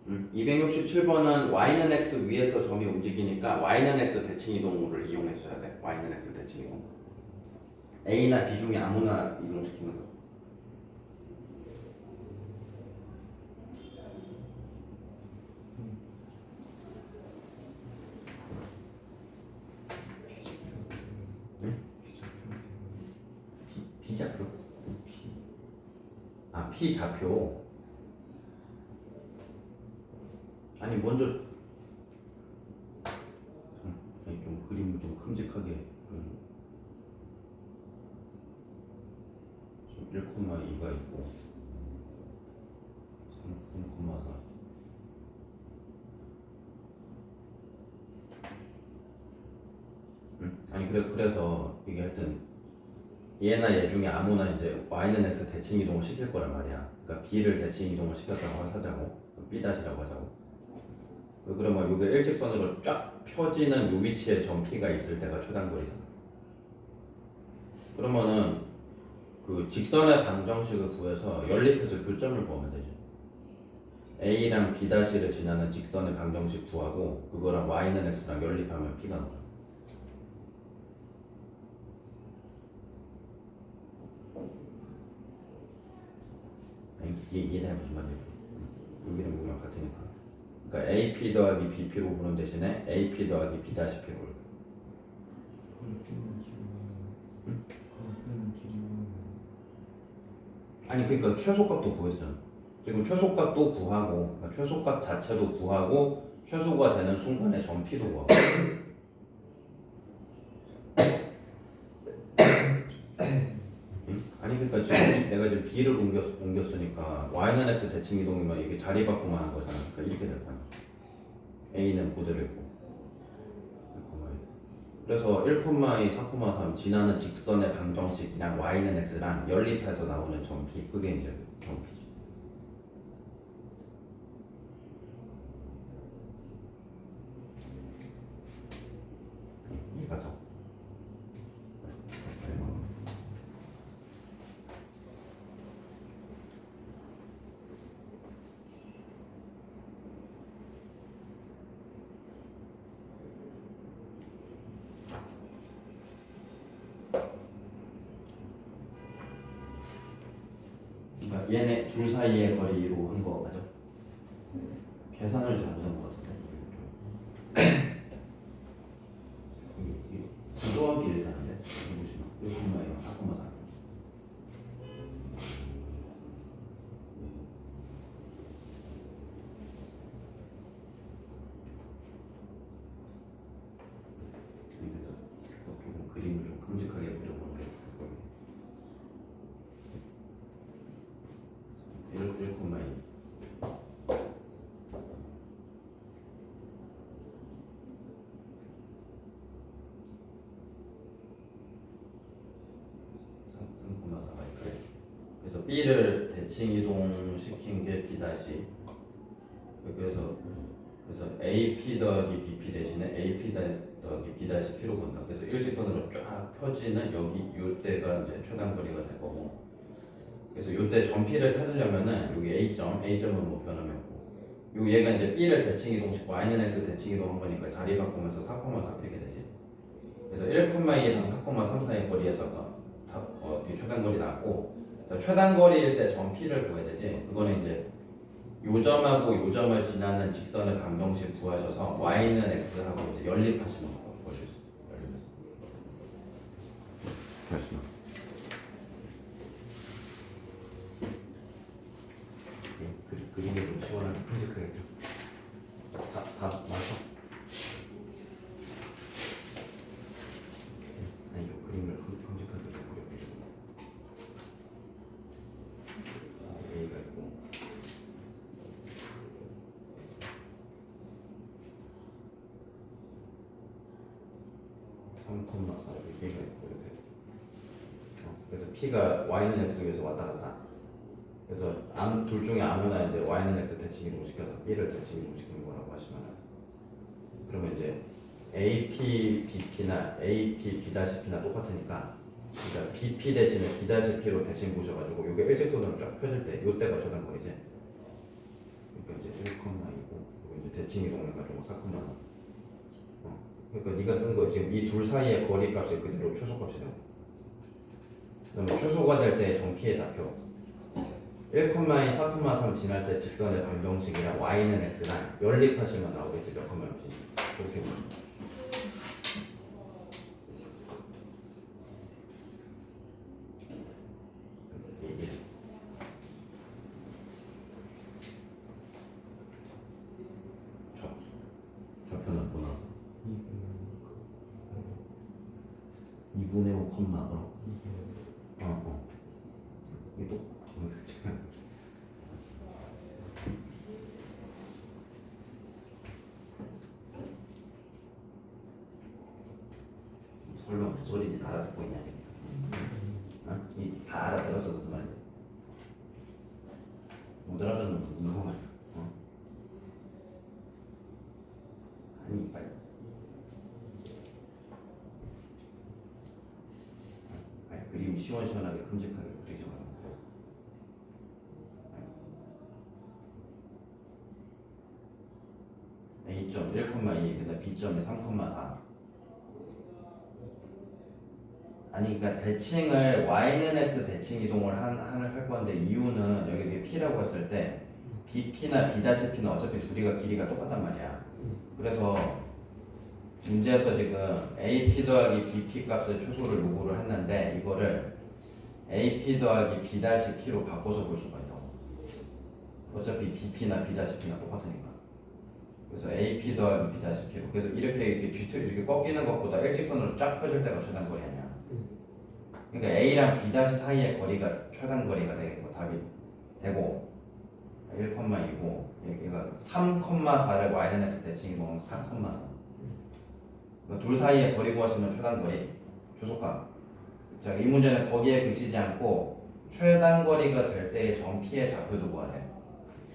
A: 음, 267번은 y는 x 위에서 점이 움직이니까 y는 x 대칭 이동을 이용해줘야 돼. y는 x 대칭 이동. a나 b 중에 아무나 이동시키는 거. B좌표? 아, P좌표. 아니 먼저 아니, 좀 그림을 좀 큼직하게 1,2가 있고 3,4 아니 그래서 이게 하여튼 얘나 얘 중에 아무나 이제 y는 x 대칭 이동을 시킬 거란 말이야. 그러니까 b를 대칭 이동을 시켰다고 하자고 b-라고 하자고. 그러면 이게 일직선으로 쫙 펴지는 요 위치에 점 P가 있을 때가 최단거리잖아. 그러면은 그 직선의 방정식을 구해서 연립해서 교점을 구하면 되지. A랑 B'를 지나는 직선의 방정식 구하고 그거랑 Y는 X랑 연립하면 P가 나와. 이게 다 무슨 말이야? 여기랑 여기랑 같으니까. 그러니까 AP 더하기 BP로 부른 대신에 AP 더하기 B'P로 이렇게.
B: 아니 그러니까 최소값도 구해야 잖아. 지금 최소값도 구하고 그러니까 최소값 자체도 구하고 최소가 되는 순간에 점 P도 구하고. 응? 아니 그러니까 지금 내가 지금 B를 옮겼으니까 Y는 X 대칭 이동이면 이게 자리 바꾸만 한 거잖아. 그러니까 이렇게 될 거야. A는 그대로 있고. 그래서 1,2, 4,3 지나는 직선의 방정식 그냥 Y는 X랑 연립해서 나오는 점 P 그게 이제 점 P지. 이가서 그러니까 얘네 둘 사이의 거리로 한 거 맞아? 계산을 잘못한 거 같은데 이게 부도하기 일하는데 보시면 1,2랑 4,4 그래서 조금 그림을 좀 큼직하게 그려보는 게 좋을 거예요. 1,2 3,4가 그래. 그래서 B를 대칭 이동시킨 게 B 다시 그래서 AP 더하기 BP 대신에 AP 더하기 B 다시 P로 본다. 그래서 일직선으로 쫙 펴지는 여기 요때가 이제 최단거리가 될 거고. 그래서 요때 점 P를 찾으려면은 여기 A점은 목표는 했고, 요 얘가 이제 B를 대칭 이동시키고 Y는 X 대칭 이동한 거니까 자리 바꾸면서 4,4 이렇게 되지. 그래서 1,2랑 4,3 사이 거리에서가 이 최단거리 나왔고, 최단거리일 때 점 P를 구해야 되지. 그거는 이제 요 점하고 요 점을 지나는 직선의 방정식 구하셔서 Y는 X하고 이제 연립하시면 보실 수 있어요. 연립해서. 다시요. 그림이 좀 시원하게 큼직하게 다 맞아. 아니 요 그림을 큼직하게 좀 그려주시고 A가 있고 B가 있고 이렇게. 그래서 P가 Y는 X 위에서 왔다 갔다. 그래서 둘 중에 아무나 이제 Y는 X 대칭 이동시켜서 B를 대칭 이동시키는 거라고 하시면, 그러면 이제 AP, BP나 AP, B'P나 똑같으니까, 그러니까 BP 대신에 B'P로 대칭 보셔가지고 이게 일직선으로 쫙 펴질 때 이때가 최단거리지. 그러니까 이제 1,2고 이제 대칭 이동해가지고 4,3. 그러니까 네가 쓴 거 지금 이 둘 사이의 거리 값이 그대로 최소값이 되고, 그러면 최소가 될 때 점 P의 좌표 1,4,3 지날 때 직선의 방정식이랑 Y는 X랑 연립하시면 나오겠지. 몇 컴마 몇인지 그렇게 보면. 좌표는 또 나서 2분의 5 컴마 이게 또 설마 무슨 소리인지 다 알아듣고 있냐 지금? 다 알아들었어 무슨 말인지. 못 알아듣는 무슨 말이야? 아니 빨리. 아니 그림 시원시원하게 큼직하게 그리지 마. A점 1,2 그다음 B점이 3,4. 아니 그러니까 대칭을 Y는 X 대칭 이동을 할 건데 이유는 여기 P라고 했을 때 BP나 B'P는 어차피 둘이가 길이가 똑같단 말이야. 그래서 문제에서 지금 AP 더하기 BP 값의 초소를 요구를 했는데 이거를 AP 더하기 B 다시 P로 바꿔서 볼 수가 있다고. 어차피 BP나 B 다시 P나 똑같으니까. 그래서 AP 더하기 B 다시 P로. 그래서 이렇게 뒤틀 이렇게 꺾이는 것보다 일직선으로 쫙 펴질 때가 최단 거리 아니야. 그러니까 A랑 B 다시 사이의 거리가 최단 거리가 되겠고 답이 되고 1,2고 얘가 3,4를 y는 대칭이 보면 4,4. 그러니까 둘 사이의 거리 구하시면 최단 거리 조속화. 자, 이 문제는 거기에 그치지 않고 최단 거리가 될 때의 점 P의 좌표도 구하래.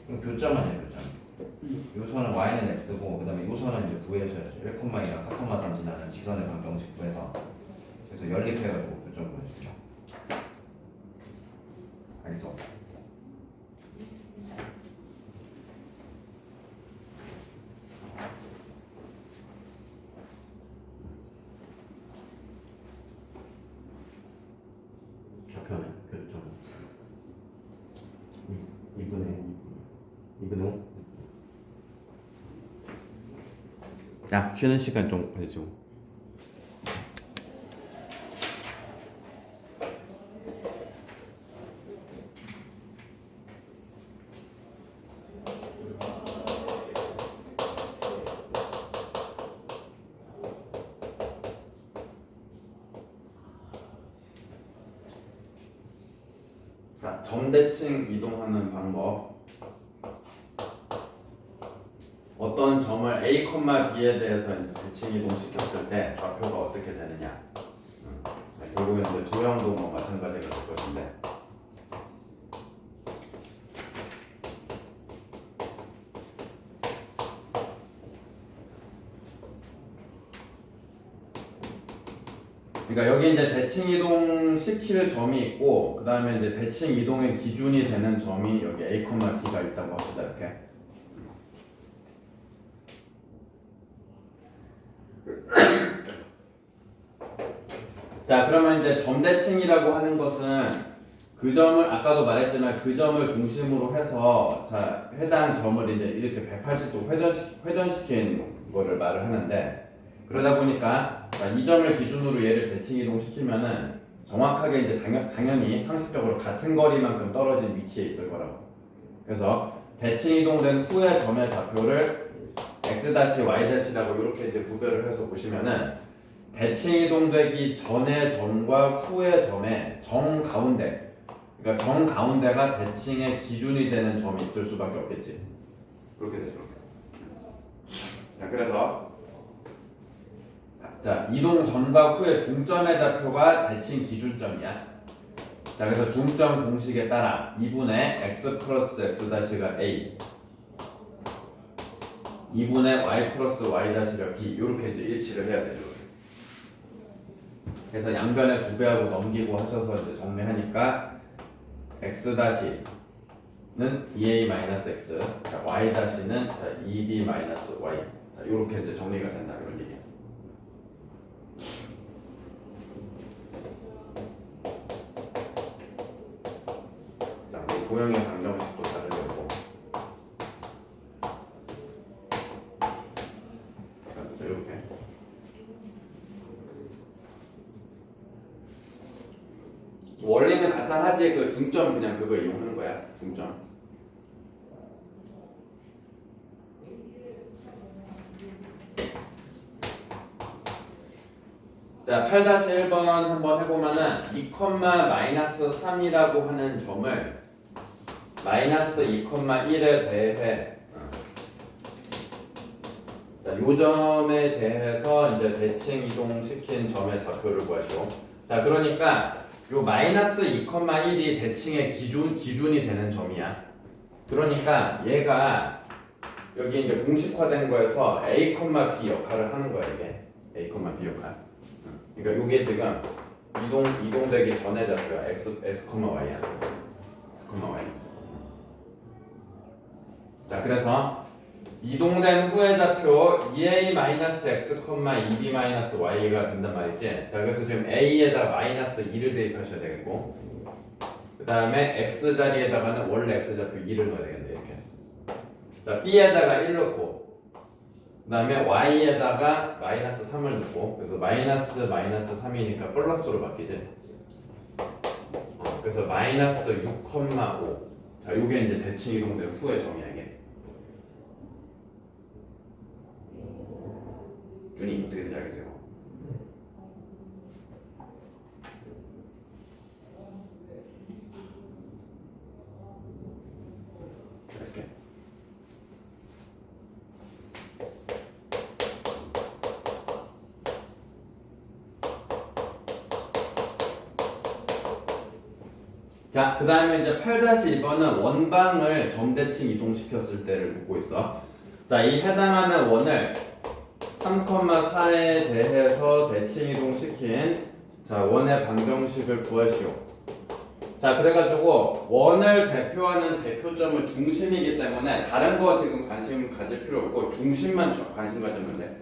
B: 그럼 교점 아니야 교점. 요선은 y는 x고 그다음에 요선은 이제 구해줘야죠. 1,2랑 4,3 지나는 지선의 방정식 구해서 그래서 연립해가지고 교점 구해주죠. 알겠어? 좌표는 교점 2분의 5.
A: 자, 쉬는 시간 좀 해줘. 자, 점대칭 이동하는 방법. 어떤 점을 A, B에 대해서 이제 대칭 이동시켰을 때 좌표가 어떻게 되느냐. 결국엔 이제 도형도 뭐 마찬가지가 될 것인데. 그러니까 여기 이제 대칭 이동 시킬 점이 있고, 그 다음에 이제 대칭 이동의 기준이 되는 점이 여기 A, B가 있다고 합시다. 이렇게. 자, 그러면 이제 점대칭이라고 하는 것은 그 점을 아까도 말했지만 그 점을 중심으로 해서 자, 해당 점을 이제 이렇게 180도 회전시킨 거를 말을 하는데, 그러다 보니까 자, 이 점을 기준으로 얘를 대칭 이동시키면은 정확하게 이제 당연히 상식적으로 같은 거리만큼 떨어진 위치에 있을 거라고. 그래서 대칭 이동된 후의 점의 좌표를 x-y-라고 이렇게 이제 구별을 해서 보시면은 대칭 이동되기 전의 점과 후의 점의 정 가운데, 그러니까 정 가운데가 대칭의 기준이 되는 점이 있을 수밖에 없겠지. 그렇게 되죠. 자, 그래서 자, 이동 전과 후의 중점의 좌표가 대칭 기준점이야. 자, 그래서 중점 공식에 따라 2분의 x 플러스 x-가 a, 2분의 y 플러스 y-가 b 이렇게 이제 일치를 해야 되죠. 그래서 양변에 2배하고 넘기고 하셔서 이제 정리하니까 x-는 2a-x, 자, y-는 자, 2b-y, 자, 이렇게 이제 정리가 된다 이런 얘기예요. 자, 도형의 방정식도 다르려고. 자, 이렇게. 원리는 간단하지. 그 중점 그냥 그거 이용하는 거야. 중점. 자, 8-1번 한번 해보면은 2,-3이라고 하는 점을 마이너스 2,1에 대해 자, 요 점에 대해서 이제 대칭 이동시킨 점의 좌표를 구하시오. 자, 그러니까 요 마이너스 2,1이 대칭의 기준이 되는 점이야. 그러니까 얘가 여기 이제 공식화된 거에서 A, B 역할을 하는 거야, 이게. A, B 역할. 그러니까 요게 지금 이동되기 전에 좌표야. X, Y야. X, Y. 자, 그래서 이동된 후의 좌표 EA-X, 2B-Y가 된단 말이지. 자, 그래서 지금 A에다가 마이너스 2를 대입하셔야 되겠고, 그 다음에 X 자리에다가는 원래 X 좌표 2를 넣어야 되겠네, 이렇게. 자, B에다가 1 넣고, 그다음에 y에다가 마이너스 3을 넣고 그래서 마이너스 3이니까 플러스로 바뀌지. 그래서 마이너스 6,5. 자, 요게 이제 대칭 이동된 후의 점이야 이게. 준이 어떻게 되는지 알겠어요? 이렇게. 자, 그 다음에 이제 8-2번은 원방을 점대칭 이동시켰을 때를 묻고 있어. 자, 이 해당하는 원을 3,4에 대해서 대칭 이동시킨 자, 원의 방정식을 구하시오. 자, 그래가지고 원을 대표하는 대표점은 중심이기 때문에 다른 거 지금 관심 가질 필요 없고 중심만 관심 가지면 돼.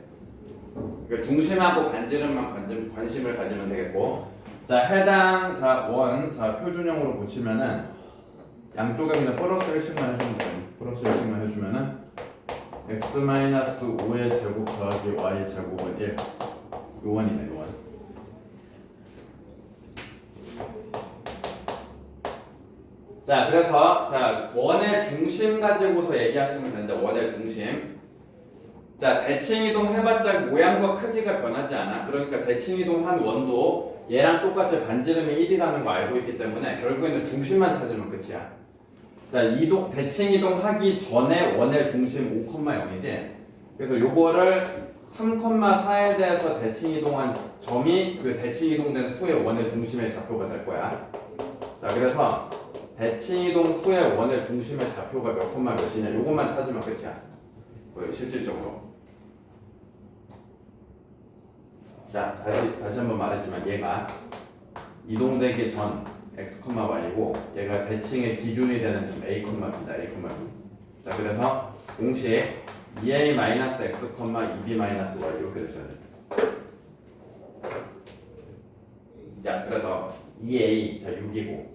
A: 그러니까 중심하고 반지름만 관심을 가지면 되겠고. 자, 해당 원 표준형으로 고치면은 양쪽에 그냥 플러스 1씩만 해주면 돼. 플러스 1씩만 해주면은 x-5의 제곱 더하기 y 제곱은 1. 요원이네, 요원. 자, 그래서 원의 중심 가지고서 얘기하시면 되는데 원의 중심. 자, 대칭 이동 해봤자 모양과 크기가 변하지 않아. 그러니까 대칭 이동한 원도 얘랑 똑같이 반지름이 1이라는 거 알고 있기 때문에 결국에는 중심만 찾으면 끝이야. 자, 대칭 이동하기 전에 원의 중심 5,0이지. 그래서 요거를 3,4에 대해서 대칭 이동한 점이 그 대칭 이동된 후에 원의 중심의 좌표가 될 거야. 자, 그래서 대칭 이동 후에 원의 중심의 좌표가 몇 콤마 몇이냐 요것만 찾으면 끝이야. 거의 실질적으로. 자, 다시 한번 말하지만 얘가 이동되기 전 x, y고 얘가 대칭의 기준이 되는 점 a, b다. a, b. 자, 그래서 공식 2a-x, 2b-y 이렇게 되셔야 돼. 자, 그래서 2a 6이고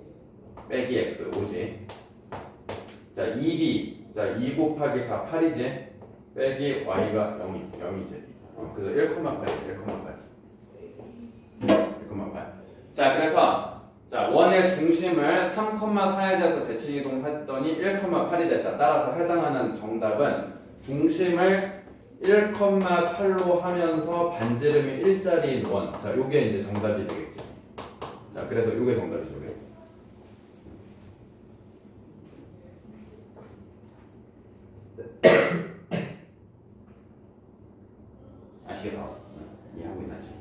A: 빼기 x 5지. 자, 2b 2 곱하기 4 8이지. 빼기 y가 0이지. 그래서 1,8. 자, 그래서 원의 중심을 3,4에 대해서 대칭 이동했더니 1,8이 됐다. 따라서 해당하는 정답은 중심을 1,8로 하면서 반지름이 1짜리인 원. 자, 요게 이제 정답이 되겠지. 자, 그래서 요게 정답이죠. 요게. 아시겠어? 이해하고 있나 지금?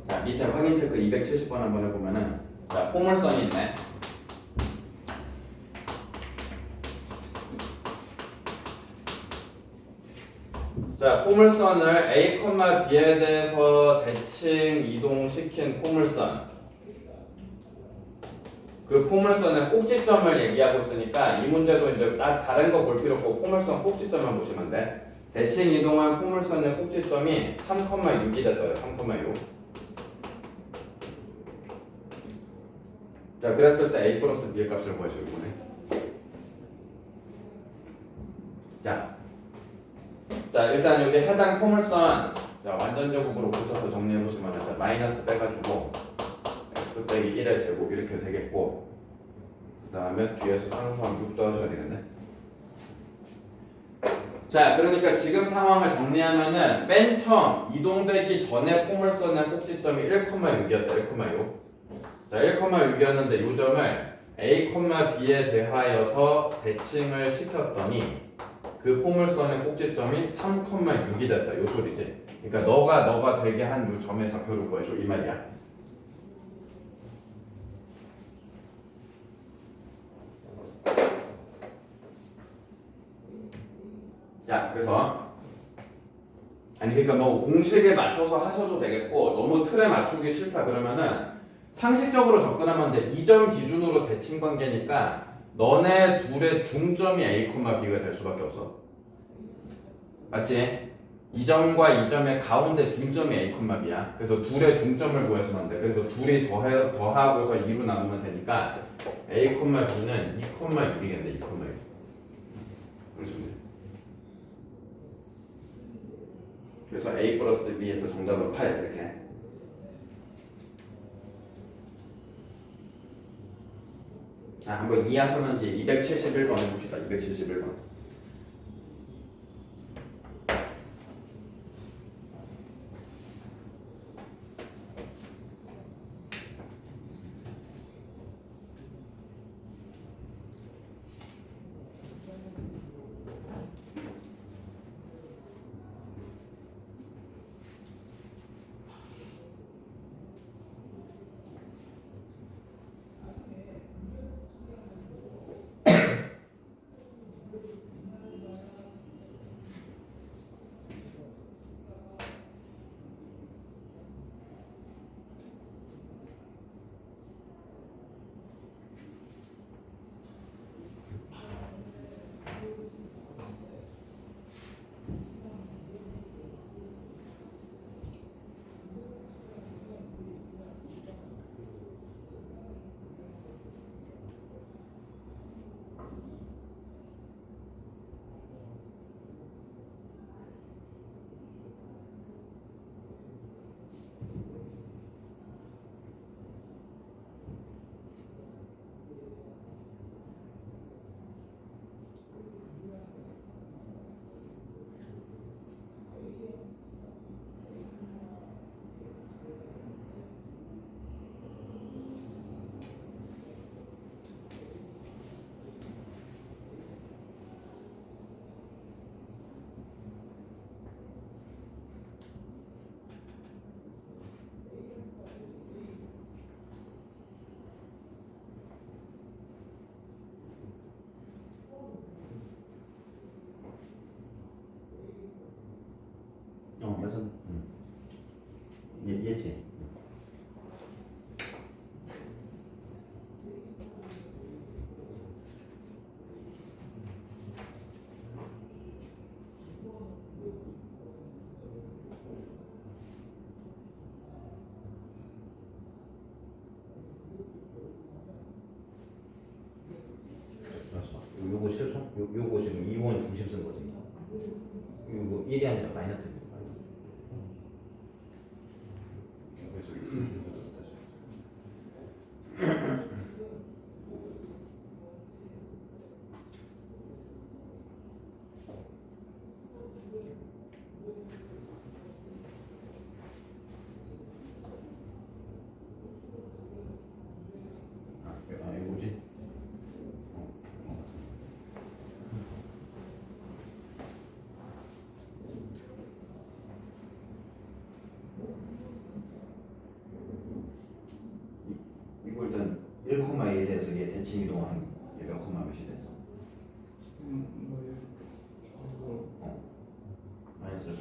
A: 자, 밑에 확인 체크 270번 한번 해보면은 자, 포물선이 있네. 자, 포물선을 A, B에 대해서 대칭 이동시킨 포물선. 그 포물선의 꼭지점을 얘기하고 있으니까 이 문제도 이제 다른 거 볼 필요 없고 포물선 꼭지점만 보시면 돼. 대칭 이동한 포물선의 꼭지점이 3,6이 됐어요. 3,6. 자, 그랬을 때 A 플러스 B의 값을 구하시오. 이번에. 자, 일단 여기 해당 포물선 완전 제곱으로 붙여서 정리해 보시면 마이너스 빼가지고 x 빼기 1의 제곱 이렇게 되겠고, 그 다음에 뒤에서 상수함 6도 하셔야 되겠네. 자, 그러니까 지금 상황을 정리하면은 맨 처음 이동되기 전에 포물선의 꼭지점이 1,6이었다. 1,6. 자, 1,6이었는데 이 점을 A, B에 대하여서 대칭을 시켰더니 그 포물선의 꼭지점이 3,6이 됐다. 요 소리지. 그러니까 너가 되게 한 요 점의 좌표를 구해줘 이 말이야. 자, 그래서 그러니까 뭐 공식에 맞춰서 하셔도 되겠고 너무 틀에 맞추기 싫다 그러면은 상식적으로 접근하면 돼. 이 점 기준으로 대칭 관계니까 너네 둘의 중점이 A, B가 될 수밖에 없어. 맞지? 이 점과 이 점의 가운데 중점이 A, B야. 그래서 둘의 중점을 구하시면 돼. 그래서 둘이 더하고서 2로 나누면 되니까 A, B는 2,6이겠네. 2,6. 그렇죠. 그래서 A 플러스 B에서 정답은 8 이렇게. 한번 이하선언지 271번 해봅시다. 271번.
B: 맞아. 얘지. 요거 실수? 요거 지금 2원 중심 쓴 거지. 요거 1이 아니라 마이너스. 이거지? 이거 일단 1,1에 대해서 얘 대칭 이동한 얘몇 콤마 몇이 됐어? 마이너스 1,.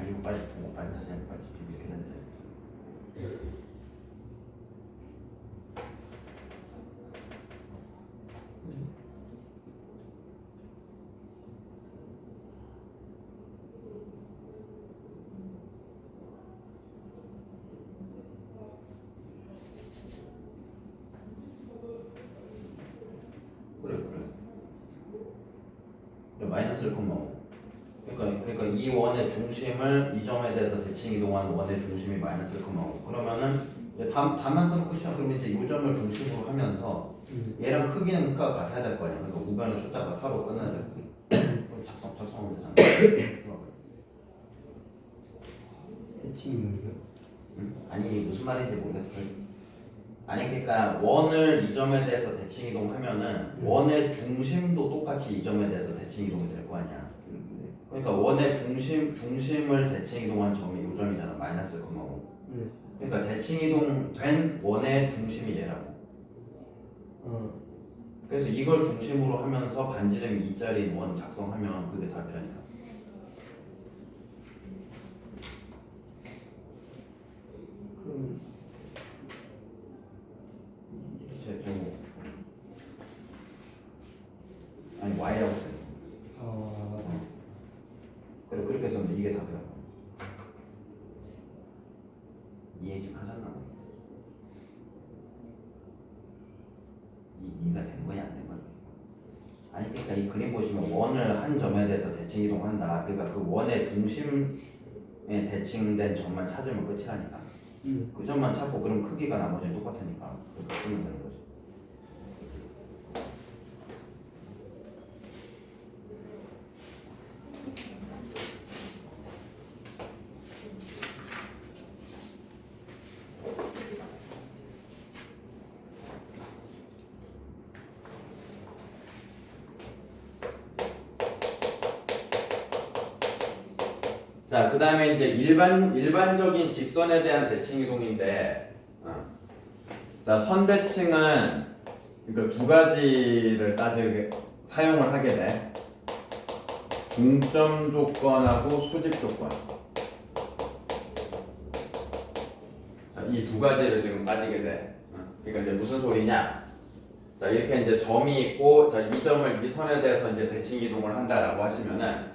B: 이거 빨리 보고 빨리 다시 한번 빨리 이렇게 된다. 그래 마이너스 1,5. 그러니까 이 원의 중심을 이 점에 대해서 대칭 이동한 원의 중심이 마이너스 1,5. 그러면은 이제 답만 쓰면 끝이야. 그러면 이제 이 점을 중심으로 하면서 얘랑 크기는 같아야 될 거 아니야. 그러니까 우변의 숫자가 4로 끝나야 될 거야. 작성하면 되잖아.
C: 대칭이 뭐예요?
B: 아니 무슨 말인지 모르겠어. 아니 그러니까 원을 이 점에 대해서 대칭 이동하면은 원의 중심도 똑같이 이 점에 대해서 대칭 이동이 될 거 아니야. 그러니까 원의 중심을 대칭 이동한 점이 이 점이잖아. 마이너스 1,5. 그러니까 대칭 이동된 원의 중심이 얘라고. 그래서 이걸 중심으로 하면서 반지름이 2짜리 원 작성하면 그게 답이라니까. 그럼 제곱 아니 y라고 써요. 그래 그렇게 썼는데 이게 답이라고. 이해 좀 하잖아. 이해가 된 거야 안 된 거야? 아니 그러니까 이 그림 보시면 원을 한 점에 대해서 대칭 이동한다. 그러니까 그 원의 중심에 대칭된 점만 찾으면 끝이라니까. 그 점만 찾고 그럼 크기가 나머지는 똑같으니까 그렇게 쓰면 되는 거지.
A: 자, 그 다음에 이제 일반적인 직선에 대한 대칭 이동인데, 자, 선대칭은 그러니까 두 가지를 사용을 하게 돼. 중점 조건하고 수직 조건. 이 두 가지를 지금 따지게 돼. 그러니까 이제 무슨 소리냐? 자, 이렇게 이제 점이 있고, 자, 이 점을 이 선에 대해서 이제 대칭 이동을 한다라고 하시면은,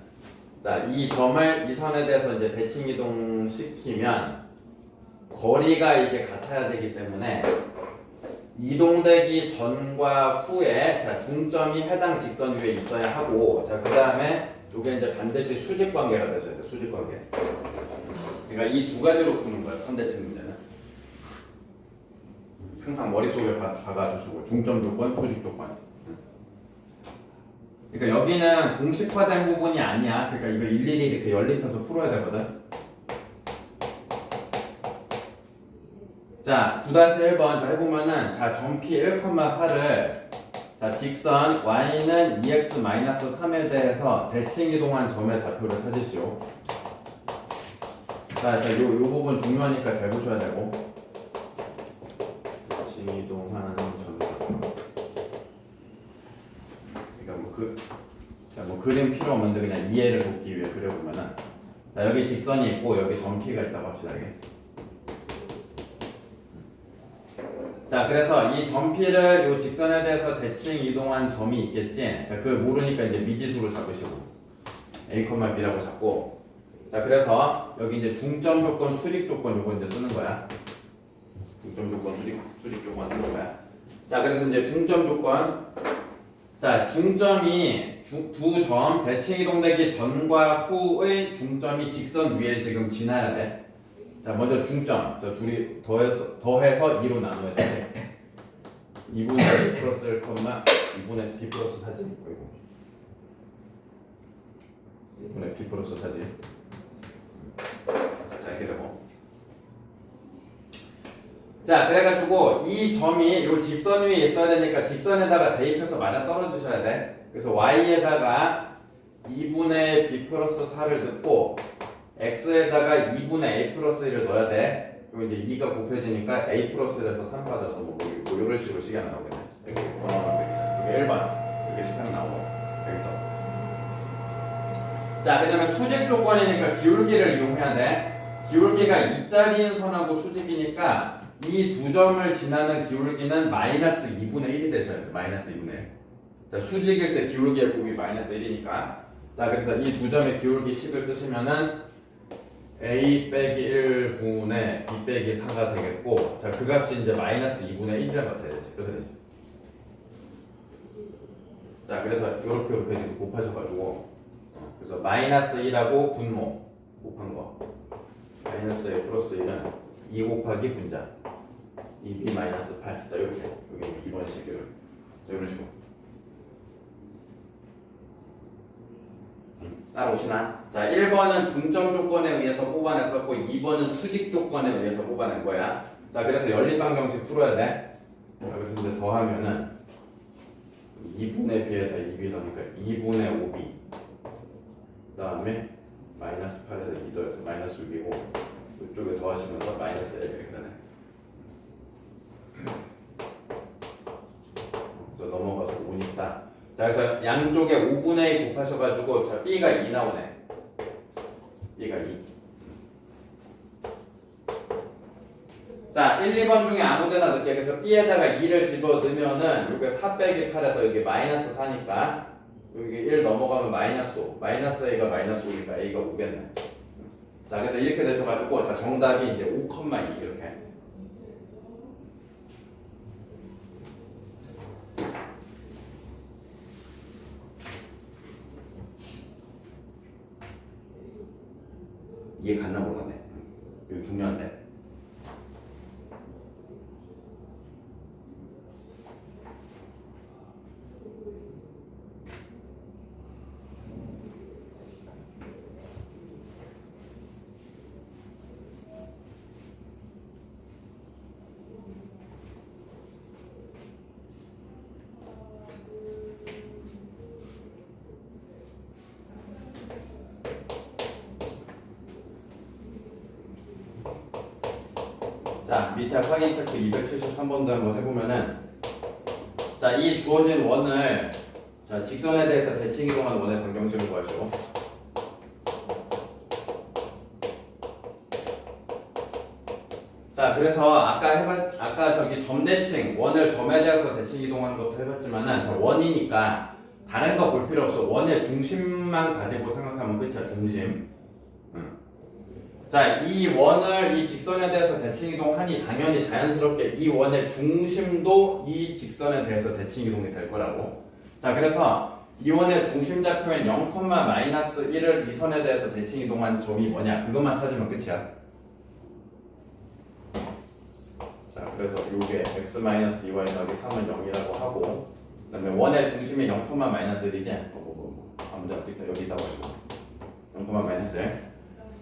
A: 자, 이 점을 이 선에 대해서 이제 대칭 이동시키면 거리가 이게 같아야 되기 때문에 이동되기 전과 후에 자, 중점이 해당 직선 위에 있어야 하고, 자, 그 다음에 이게 이제 반드시 수직 관계가 되셔야 돼. 수직 관계. 그러니까 이 두 가지로 푸는 거야. 선대칭 문제는. 항상 머릿속에 박아주시고 중점 조건, 수직 조건. 그러니까 여기는 공식화된 부분이 아니야. 그러니까 이거 일일이 이렇게 연립해서 풀어야 되거든. 자, 9-1번 자 해보면은 자 점피 1,4를 자 직선 y는 2x-3에 대해서 대칭 이동한 점의 좌표를 찾으시오. 자, 요 부분 중요하니까 잘 보셔야 되고. 대칭 이동하는 점 좌표. 뭐 그림 필요 없는데 그냥 이해를 돕기 위해 그려보면은 자 여기 직선이 있고 여기 점피가 있다고 합시다. 이게. 자 그래서 이 점피를 이 직선에 대해서 대칭 이동한 점이 있겠지. 자 그걸 모르니까 이제 미지수로 잡으시고 a, b라고 잡고 자 그래서 여기 이제 중점 조건, 수직 조건 요거 이제 쓰는 거야. 중점 조건, 수직 조건 쓰는 거야. 자 그래서 이제 중점 조건 자 중점이 두 점 대칭 이동되기 전과 후의 중점이 직선 위에 지금 지나야 돼. 자 먼저 중점 자 둘이 더해서 2로 나눠야 돼. 2분의 a 플러스 1, 2분의 b 플러스 4지. 어이구. 2분의 b 플러스 4지. 자 이렇게 되고. 자 그래가지고 이 점이 요 직선 위에 있어야 되니까 직선에다가 대입해서 맞아 떨어지셔야 돼. 그래서 y에다가 2분의 b 플러스 4를 넣고 x에다가 2분의 a 플러스 1을 넣어야 돼. 그리고 이제 2가 곱해지니까 a 플러스 1에서 3 받아서 뭐 이런 식으로 식이 하나 나오겠네. 여기 번호가 되겠다. 여기 1번 이렇게 식 하나 나오고 여기서. 자 그다음에 수직 조건이니까 기울기를 이용해야 돼. 기울기가 2짜리인 선하고 수직이니까 이 두 점을 지나는 기울기는 마이너스 2분의 1이 되셔야 돼. 마이너스 2분의 1. 자, 수직일 때 기울기의 곱이 마이너스 1이니까. 자, 그래서 이 두 점의 기울기 식을 쓰시면은 a 빼기 1분의 b 빼기 4가 되겠고, 자, 그 값이 이제 마이너스 2분의 1이라고 되야지. 그렇게 되죠. 자, 그래서 이렇게 지금 곱하셔가지고, 그래서 마이너스 1하고 분모 곱한 거. 마이너스 a 플러스 1은 2 곱하기 분자 2b 마이너스 8. 자 이렇게 여기 2번 식으로 이런 식으로 따라오시나? 자 1번은 중점 조건에 의해서 뽑아냈었고 2번은 수직 조건에 의해서 뽑아낸 거야. 자 그래서 연립방정식 풀어야 돼. 자 그래서 이제 더하면은 2분의 b에다 2b 더니까 2분의 5b 그 다음에 마이너스 8에다 2 더해서 마이너스 6이고 이쪽에 더하시면서 마이너스 1 이렇게 되네. 그래서 넘어가서 5 양쪽에 5분의 2 곱하셔가지고 자 B가 2 나오네. B가 2. 자 1, 2번 중에 아무데나 넣게. 그래서 B에다가 2를 집어넣으면은 요게 4 빼기 8에서 여기 마이너스 4니까 여기 1 넘어가면 마이너스 5. 마이너스 A가 마이너스 5니까 A가 5겠네. 자 그래서 이렇게 되셔가지고 자 정답이 이제 5,2 이렇게. 이해 갔나 모르겠네. 이거 중요한데. 자 밑에 확인 체크 273번도 한번 해보면은 자 이 주어진 원을 자 직선에 대해서 대칭 이동한 원의 방정식을 구하시오. 자 그래서 아까 저기 점 대칭 원을 점에 대해서 대칭 이동하는 것도 해봤지만은 자 원이니까 다른 거 볼 필요 없어. 원의 중심만 가지고 생각하면 끝이야. 중심. 자, 이 원을 이 직선에 대해서 대칭 이동하니 당연히 자연스럽게 이 원의 중심도 이 직선에 대해서 대칭 이동이 될 거라고. 자, 그래서 이 원의 중심 좌표인 0,-1을 이 선에 대해서 대칭 이동한 점이 뭐냐? 그것만 찾으면 끝이야. 자, 그래서 이게 x-2y 더하기 3은 0이라고 하고, 그다음에 원의 중심이 0,-1이지. 아무데나 여기다 가지고 0,-1.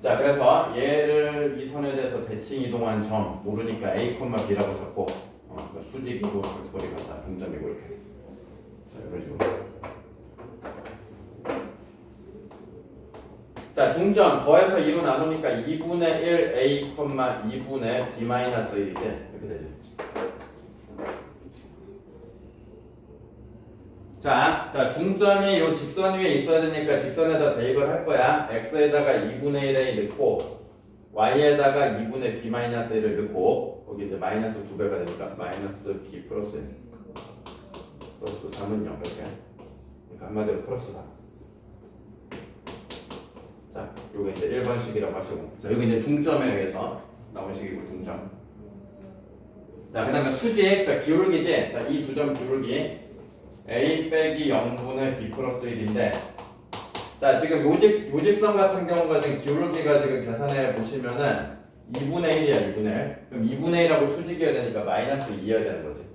A: 자 그래서 얘를 이 선에 대해서 대칭 이동한 점 모르니까 A, B라고 잡고 그러니까 수직이고 거리가 다 중점이고 이렇게. 자 이런 식으로. 자 중점 더해서 2로 나누니까 2분의 1 A, 2분의 B-1이지 이렇게 되지. 자 중점이 요 직선 위에 있어야 되니까 직선에다 대입을 할 거야. x에다가 2분의 1a 넣고 y에다가 2분의 b-1을 넣고 거기 이제 마이너스 2배가 되니까 마이너스 b 플러스 1 플러스 3은 0 이렇게. 그러니까 한마디로 플러스 4. 자 요게 이제 1번식이라고 하시고 자 요게 이제 중점에 의해서 나온 식이고 중점. 자 그 다음에 수직 자 기울기지. 자 이 두 점 기울기 a 빼기 0분의 b 플러스 1인데 자 지금 요직선 같은 경우가 지금 기울기가 지금 계산해 보시면은 2분의 1이야 2분의 1. 그럼 2분의 1하고 수직이어야 되니까 마이너스 2여야 되는 거지.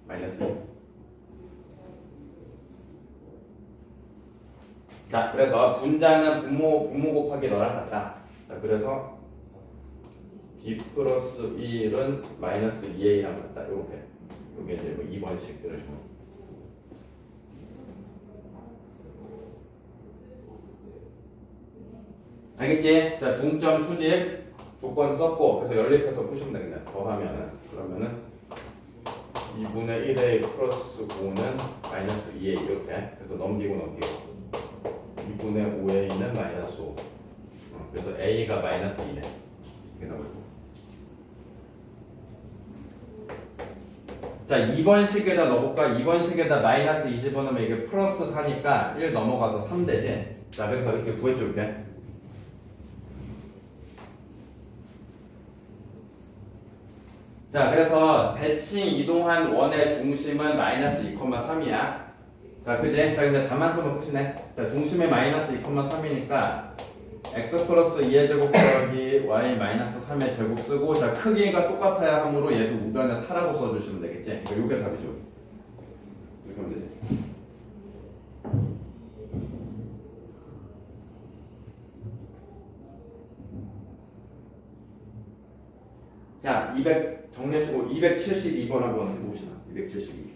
A: 마이너스 2. 자 그래서 분자는 분모 곱하기 너랑 같다. 자 그래서 b 플러스 1은 마이너스 2a랑 같다. 요렇게. 요게 이제 뭐 2번식 이런 식으로. 알겠지? 자 중점 수직 조건 썼고 그래서 연립해서 푸시면 되겠네. 더하면은 그러면은 2분의 1a 플러스 5는 마이너스 2a 이렇게. 그래서 넘기고 2분의 5a는 마이너스 5. 그래서 a가 마이너스 2네. 이렇게 나오고. 자 2번식에다 넣어볼까? 2번식에다 마이너스 2 집어넣으면 이게 플러스 4니까 1 넘어가서 3 되지? 자 그래서 이렇게 구해줄게. 자 그래서 대칭 이동한 원의 중심은 마이너스 2,3이야. 자 그지? 자 근데 답만 쓰면 끝이네. 자 중심이 마이너스 2,3이니까 x 플러스 2의 제곱 더하기 y 마이너스 3의 제곱 쓰고 자 크기가 똑같아야 하므로 얘도 우변에 4라고 써주시면 되겠지. 그러니까 요게 답이죠. 이렇게 하면 되지. 자 200 정리하시고 272번 한번 해봅시다. 272.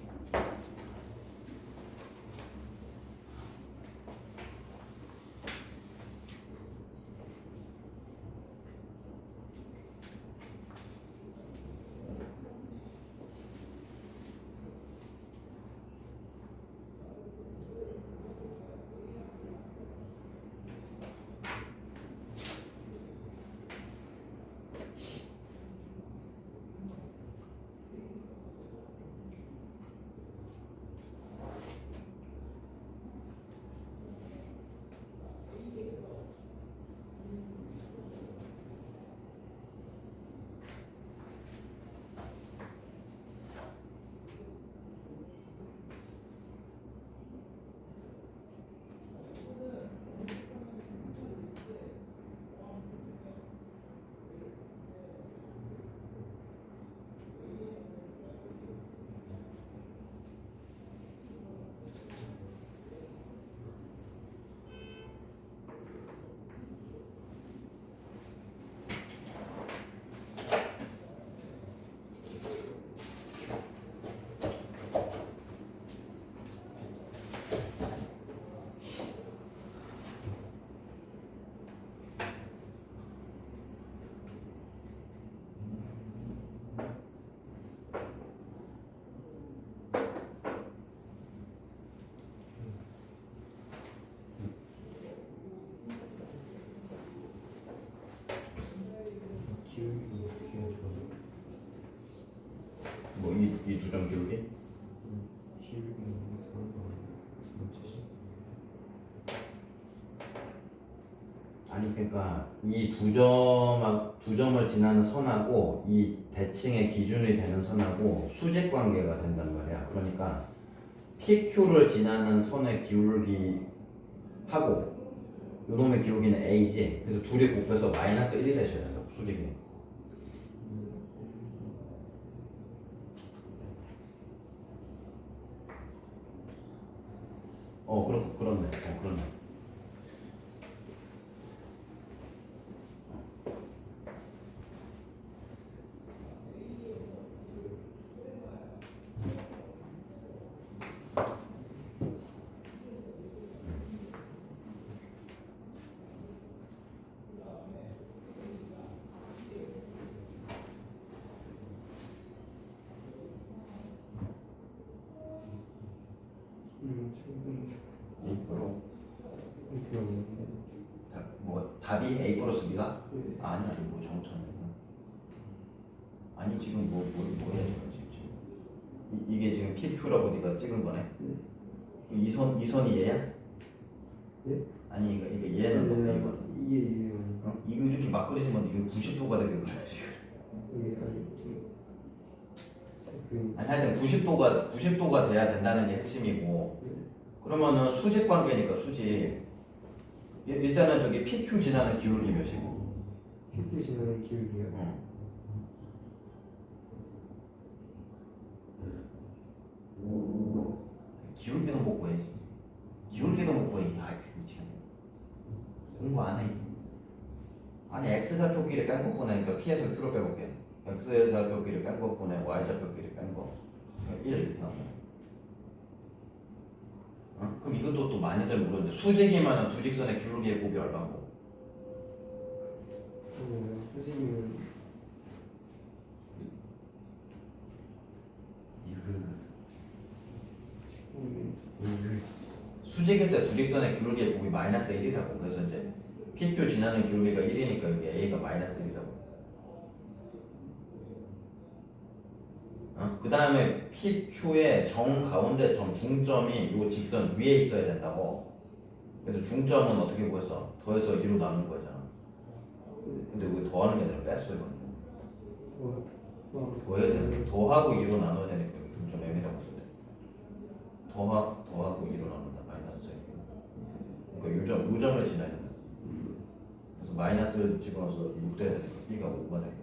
B: 이 두 점 기울기? 아니 그러니까 이 두 점을 지나는 선하고 이 대칭의 기준이 되는 선하고 수직 관계가 된단 말이야. 그러니까 PQ를 지나는 선의 기울기 하고 요놈의 기울기는 A지. 그래서 둘이 곱해서 마이너스 1이 되셔야 된다고 수직이. 그렇네. 그렇네. 자, 뭐 답이 A 플러스 B가? 아니 뭐 잘못하네. 아니 지금 뭐 해야 되나 지금? 이게 지금 PQ라고 네가 찍은 거네. 이 선이 얘야?
C: 네?
B: 아니 이거 얘는 뭔데 이거?
C: 이게
B: 이거 이렇게 막 그리신 건데 이거 90도가 되게 그래 지금.
C: 이게
B: 아니 하여튼 90도가 돼야 된다는 게 핵심이고. 그러면은 수직 관계니까 수직. 일단은 저기 PQ 지나는 기울기 몇이고?
C: PQ 지나는 기울기요.
B: 기울기도 못 구해. 기울기도 못 구해. 아, 미치겠네. 공부 안 해. 아니 x좌표끼리 뺀 거 보내니까 p에서 q를 빼볼게. x좌표끼리 뺀 거 보내. y좌표끼리 뺀 거. 1 이렇게 나와. 그럼 이것도 또 많이들 모르는데 수직이면 두 직선의 기울기의 곱이 얼마고?
C: 수직이면
B: 수직일 때 두 직선의 기울기의 곱이 마이너스 1이라고. 그래서 이제 PQ 지나는 기울기가 1이니까 여기 A가 마이너스 1이라고. 그 다음에 PQ의 정 가운데 점 중점이 이 직선 위에 있어야 된다고. 그래서 중점은 어떻게 구해서 더해서 2로 나눈 거잖아. 근데 우리 더하는 게 아니라 뺐어 이거는. 더해야 돼. 더하고 2로 나눠야 되니까 중점 M이라고 써야 돼. 더하고 2로 나눈다. 마이너스. 그러니까 요점을 지나야 된다. 그래서 마이너스를 집어넣어서 6 돼야 되니까 B가 5가 돼.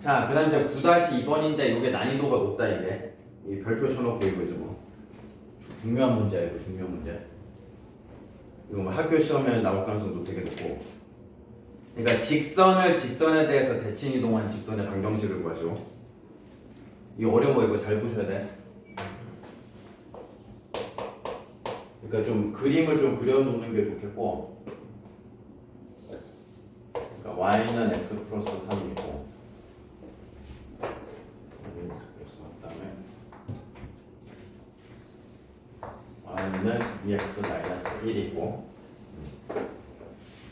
B: 자, 그 다음 이제 9-2번인데 이게 난이도가 높다 이게. 이 별표 쳐놓고 이거 이제 뭐 중요한 문제야 이거 중요한 문제. 이거 뭐 학교 시험에 나올 가능성도 되게 높고. 그러니까 직선에 대해서 대칭 이동한 직선의 방정식을 구하죠. 이거 어려워 이거 잘 보셔야 돼. 그러니까 좀 그림을 좀 그려놓는 게 좋겠고. 그러니까 y는 x 플러스 3이고. y는 2x-1이고.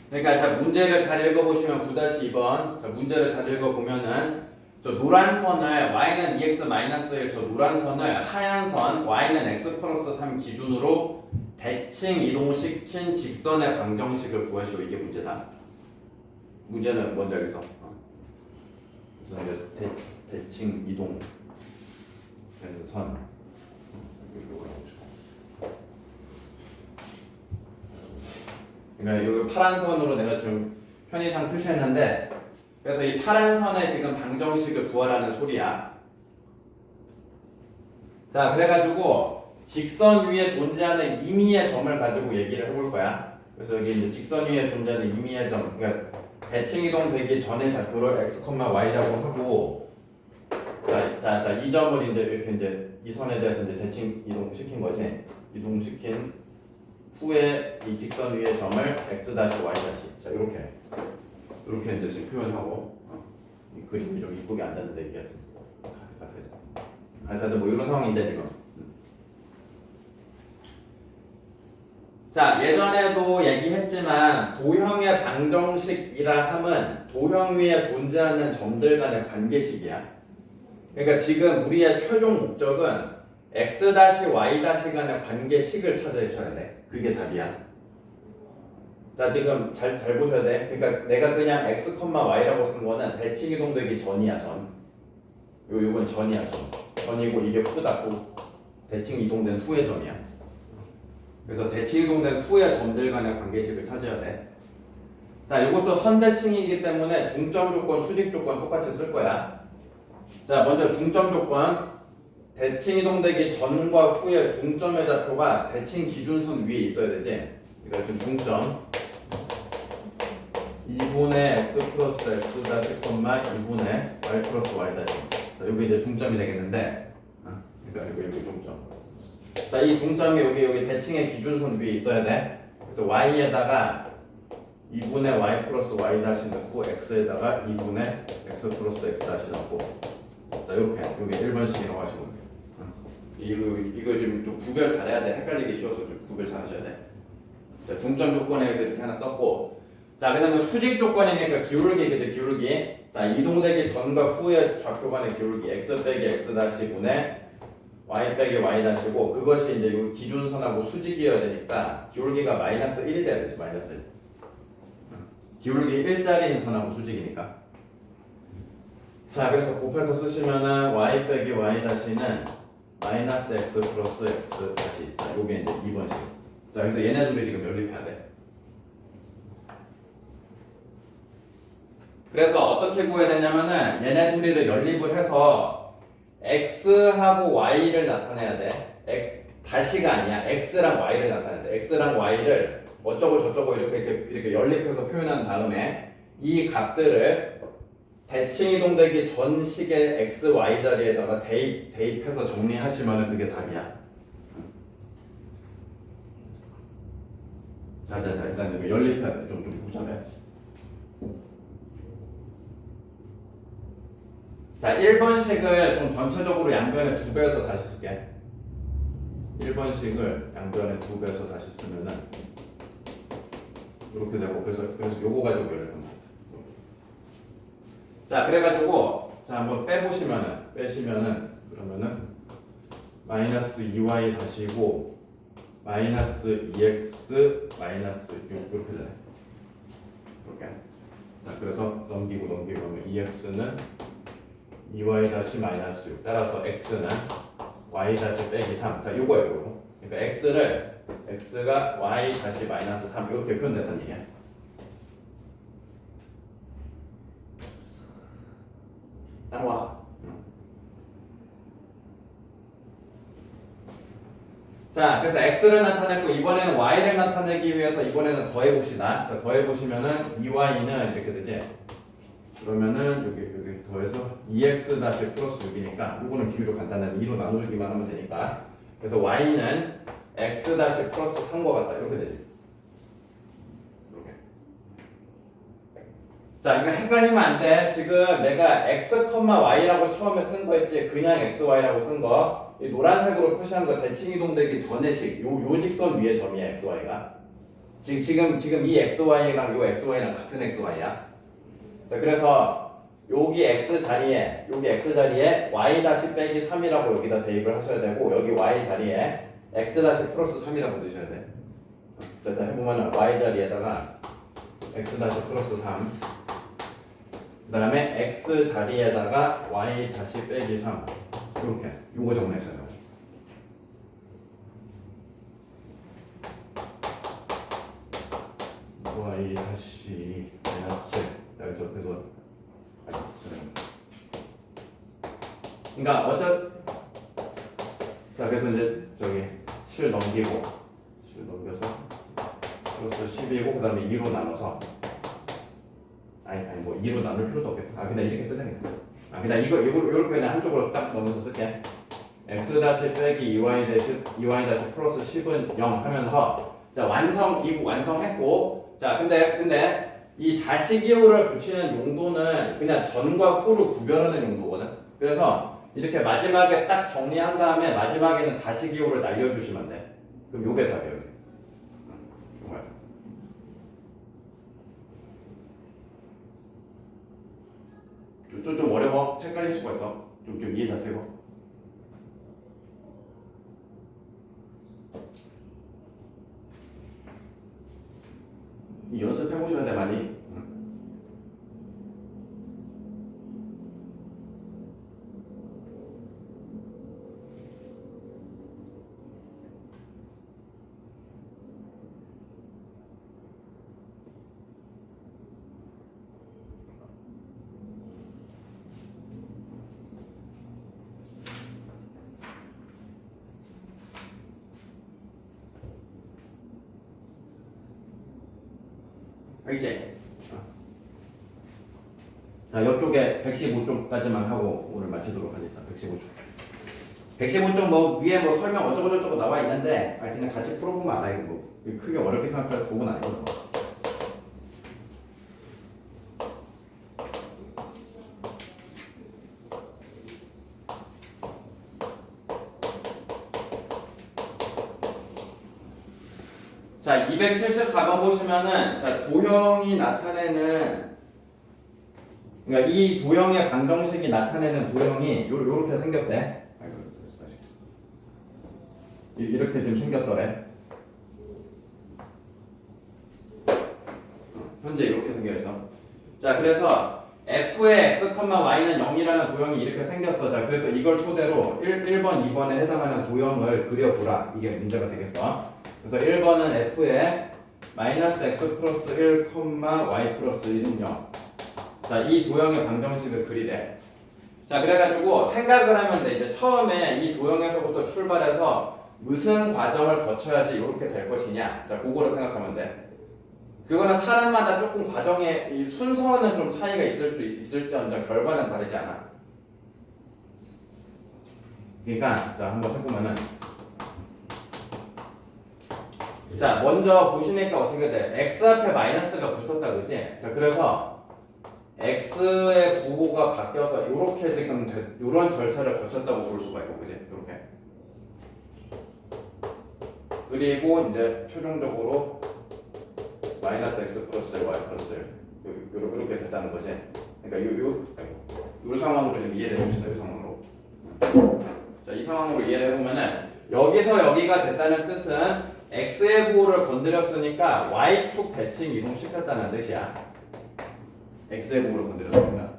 B: 그러니까 자 문제를 잘 읽어보시면 9-2번 자 문제를 잘 읽어보면은 저 노란 선을 y는 2x-1 저 노란 선을 하얀 선 y는 x 플러스 3 기준으로 대칭 이동시킨 직선의 방정식을 구하시오. 이게 문제다. 문제는 뭔지 알겠어? 그래서 이제 대칭 이동 되는 선 그러니까 여기 파란 선으로 내가 좀 편의상 표시했는데 그래서 이 파란 선의 지금 방정식을 구하라는 소리야. 자 그래가지고 직선 위에 존재하는 임의의 점을 가지고 얘기를 해볼 거야. 그래서 여기 이제 직선 위에 존재하는 임의의 점 그러니까
A: 대칭 이동되기 전의 좌표를 x, y라고 하고 자, 이 점을 이제 이렇게 이제 이 선에 대해서 이제 대칭 이동시킨 거지. 이동시킨 후에 이 직선 위의 점을 x 다시 y 다시. 자, 이렇게 이제 지금 표현하고 이 그림이 좀 이쁘게 안 되는데 이게 하여튼 뭐 이런 상황인데 지금. 자, 예전에도 얘기했지만 도형의 방정식이라 함은 도형 위에 존재하는 점들 간의 관계식이야. 그러니까 지금 우리의 최종 목적은 x-y- 간의 관계식을 찾으셔야 돼. 그게 답이야. 자, 지금 잘 보셔야 돼. 그러니까 내가 그냥 x, y라고 쓴 거는 대칭 이동되기 전이야, 전. 요건 전이야, 전이고 이게 후다, 후. 대칭 이동된 후의 점이야. 그래서 대칭 이동된 후의 점들 간의 관계식을 찾아야 돼. 자, 이것도 선대칭이기 때문에 중점 조건, 수직 조건 똑같이 쓸 거야. 자, 먼저 중점 조건. 대칭 이동되기 전과 후의 중점의 좌표가 대칭 기준선 위에 있어야 되지. 그러니까 지금 중점 2분의 x 플러스 x 다시 콤마 2분의 y 플러스 y 다시. 자, 여기 이제 중점이 되겠는데, 그러니까 여기 중점. 자, 이 중점이 여기 대칭의 기준선 위에 있어야 돼. 그래서 y에다가 2분의 y 플러스 y 다시 넣고 x에다가 2분의 x 플러스 x 다시 넣고. 자, 이렇게 여기 1번씩이라고 하시면 돼요. 이거 좀 구별 잘해야 돼. 헷갈리기 쉬워서 좀 구별 잘하셔야 돼. 자, 중점 조건에서 이렇게 하나 썼고, 자, 그다음에 수직 조건이니까 기울기, 그죠? 기울기. 자, 이동되기 전과 후의 좌표 간의 기울기 x 빼기 x 다시 분의 y 빼기 y 다시고, 그것이 이제 이 기준선하고 수직이어야 되니까 기울기가 마이너스 1이 돼야 되지. 마이너스 1. 기울기 1짜리인 선하고 수직이니까. 자, 그래서 곱해서 쓰시면은 y 빼기 y 다시는 마이너스 x 플러스 x 다시. 자, 요게 이제 2번식. 자, 그래서 얘네 둘이 지금 연립해야 돼. 그래서 어떻게 구해야 되냐면은 얘네 둘이를 연립을 해서 x하고 y를 나타내야 돼. 다시가 아니야. x랑 y를 나타내야 돼. x랑 y를 어쩌고 저쩌고 이렇게 연립해서 표현한 다음에 이 값들을 대칭 이동되기 전 식의 x, y 자리에다가 대입해서 정리하시면 그게 답이야. 자, 일단 이거 연립해야 돼. 좀 복잡해. 자, 1번식을 좀 전체적으로 양변에 2배에서 다시 쓸게. 1번식을 양변에 2배에서 다시 쓰면은 이렇게 되고, 그래서 요거 가지고 연립합니다. 자, 그래가지고 자, 한번 빼시면은 그러면은 마이너스 2y 다시고 마이너스 2x 마이너스 6 이렇게 되네. 이렇게. 자, 그래서 넘기고 하면 2x는 2y 다시 마이너스 6. 따라서 x는 y 다시 빼기 3. 자, 요거예요. 그러니까 x가 y 다시 마이너스 3 이렇게 표현됐다는 얘기야. 따라와. 자, 그래서 x를 나타냈고 이번에는 y를 나타내기 위해서 이번에는 더해봅시다. 자, 더해보시면은 2y는 이렇게 되지. 그러면은 여기 더해서 2x 다시 플러스 6이니까 이거는 비교적 간단한 2로 나누기만 하면 되니까. 그래서 y는 x 다시 플러스 3과 같다. 이렇게 되지. 자, 이거 헷갈리면 안 돼. 지금 내가 x, y라고 처음에 쓴 거 있지. 그냥 xy라고 쓴 거. 이 노란색으로 표시한 거 대칭 이동되기 전의 식. 요 직선 위의 점이야, xy가. 지금 이 xy랑 요 xy랑 같은 xy야. 자, 그래서 여기 x 자리에 y 다시 빼기 3이라고 여기다 대입을 하셔야 되고, 여기 y 자리에 x 다시 플러스 3이라고 넣으셔야 돼. 자, 해보면은 y 자리에다가 x 다시 플러스 3. 그 다음에 x 자리에다가 y 다시 빼기 3 이렇게 요거 정리하셔야 돼요. y 다시 마이너스 7 그래서 그러니까 자, 그래서 이제 저기 7 넘겨서 플러스 10이고 그 다음에 2로 나눠서 아니 뭐 2로 나눌 필요도 없겠다. 아 그냥 이렇게 쓰자 그냥. 아 그냥 이렇게 그냥 한쪽으로 딱 넘어서 쓸게. x 다시 빼기 2y 다시 플러스 10은 0 하면서 자 완성했고 자 근데 이 다시 기호를 붙이는 용도는 그냥 전과 후를 구별하는 용도거든. 그래서 이렇게 마지막에 딱 정리한 다음에 마지막에는 다시 기호를 날려주시면 돼. 그럼 요게 답이에요. 정말. 좀 어려워? 헷갈릴 수가 있어. 좀 이해되세요? 이 연습해보셔야 돼 많이. 이제 자 이쪽에 115쪽까지만 하고 오늘 마치도록 하겠습니다. 115쪽. 115쪽 뭐 위에 뭐 설명 어쩌고저쩌고 나와 있는데 그냥 같이 풀어보면 알아. 이거 뭐 크게 어렵게 생각할 부분 아니거든. 자, 274번 보시면은 자, 도형이 나타내는 그러니까 이 도형의 방정식이 나타내는 도형이 요렇게 생겼대. 아이고, 이렇게 좀 생겼더래. 현재 이렇게 생겨있어. 자, 그래서 f의 x, y는 0이라는 도형이 이렇게 생겼어. 자, 그래서 이걸 토대로 1번, 2번에 해당하는 도형을 그려보라. 이게 문제가 되겠어. 그래서 1번은 f의 마이너스 x 플러스 1, y 플러스 1은 0. 자, 이 도형의 방정식을 그리래. 자, 그래가지고 생각을 하면 돼. 이제 처음에 이 도형에서부터 출발해서 무슨 과정을 거쳐야지 이렇게 될 것이냐. 자, 그거를 생각하면 돼. 그거는 사람마다 조금 과정의 이 순서는 좀 차이가 있을 수 있을지언정 결과는 다르지 않아. 그러니까 자, 한번 해보면은 자, 먼저 보시니까 어떻게 돼? x 앞에 마이너스가 붙었다, 그지? 자, 그래서 x의 부호가 바뀌어서 이렇게 지금 이런 절차를 거쳤다고 볼 수가 있고, 그지? 이렇게. 그리고 이제 최종적으로 마이너스 x 플러스 y 플러스 이렇게 됐다는 거지. 그러니까 요 상황으로 좀 이해를 해봅시다. 이 상황으로. 자, 이 상황으로 이해를 해보면은 여기서 여기가 됐다는 뜻은 x의 부호를 건드렸으니까 y축 대칭 이동시켰다는 뜻이야. x의 부호를 건드렸습니다.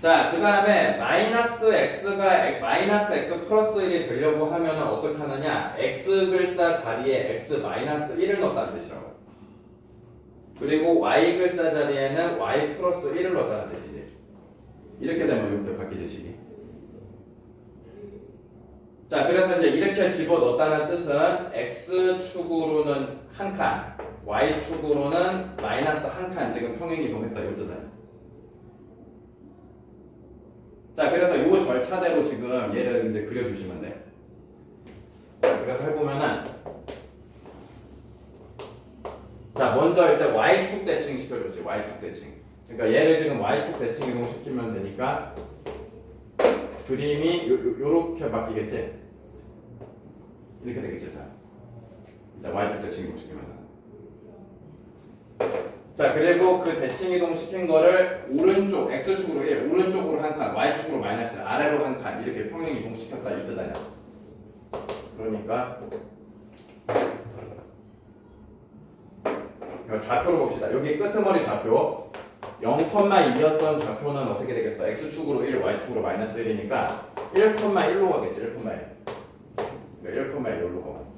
A: 자, 그 다음에 마이너스 x가 마이너스 x 플러스 1이 되려고 하면 어떻게 하느냐? x 글자 자리에 x 마이너스 1을 넣었다는 뜻이라고. 그리고 y 글자 자리에는 y 플러스 1을 넣었다는 뜻이지. 이렇게 되면 이렇게 바뀌지, 식이. 자, 그래서 이제 이렇게 집어넣었다는 뜻은 x축으로는 한 칸, y축으로는 마이너스 한 칸 지금 평행이동했다 이 뜻은. 자, 그래서 이 절차대로 지금 얘를 이제 그려주시면 돼. 자, 그래서 해보면은 자, 먼저 일단 y축 대칭 시켜줬지. y축 대칭. 그러니까 얘를 지금 y축 대칭 이동시키면 되니까 그림이 요렇게 바뀌겠지? 이렇게 되겠지, 일단. 일단 y축 대칭 이동시키면. 자, 그리고 그 대칭 이동시킨 거를 오른쪽, x축으로 1, 오른쪽으로 한 칸, y축으로 마이너스, 아래로 한 칸, 이렇게 평행 이동시켰다, 이 뜻 아니야. 그러니까 좌표로 봅시다. 여기 끄트머리 좌표 0,2였던 좌표는 어떻게 되겠어? x축으로 1, y축으로 마이너스 1이니까 1,1로 가겠지. 1,1. 1,1로 가고.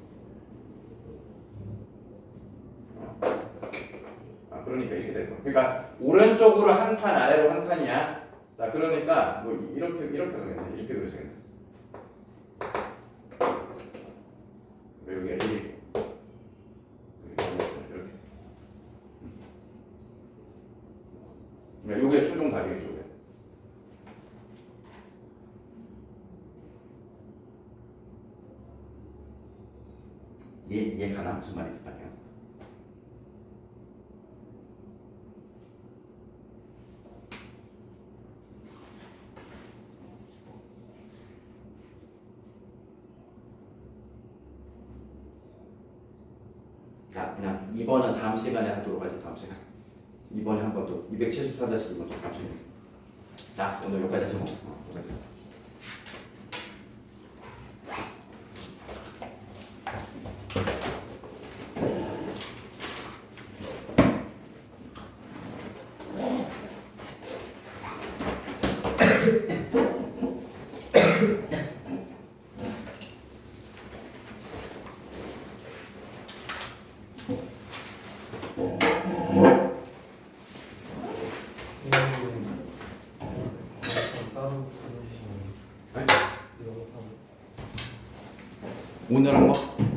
A: 그러니까 이렇게 되는 거. 그러니까 오른쪽으로 한 칸, 아래로 한 칸이야. 자, 그러니까 뭐 이렇게 되겠네. 이렇게 그려지겠네. 여기가 1이고 여기가 마이너스 그러니까 요게 최종 답이죠.
B: 얘 가나 무슨 말인지 말이야. 자, 그냥 2번은 다음 시간에 하도록 하죠. 다음 시간. 2번에 한 번 또 274-2번 또 다음 시간에. 자, 오늘 여기까지 하죠. 여기까지.
C: 따로 보내주시면
A: 네?
C: 영상
A: 오늘 한 거?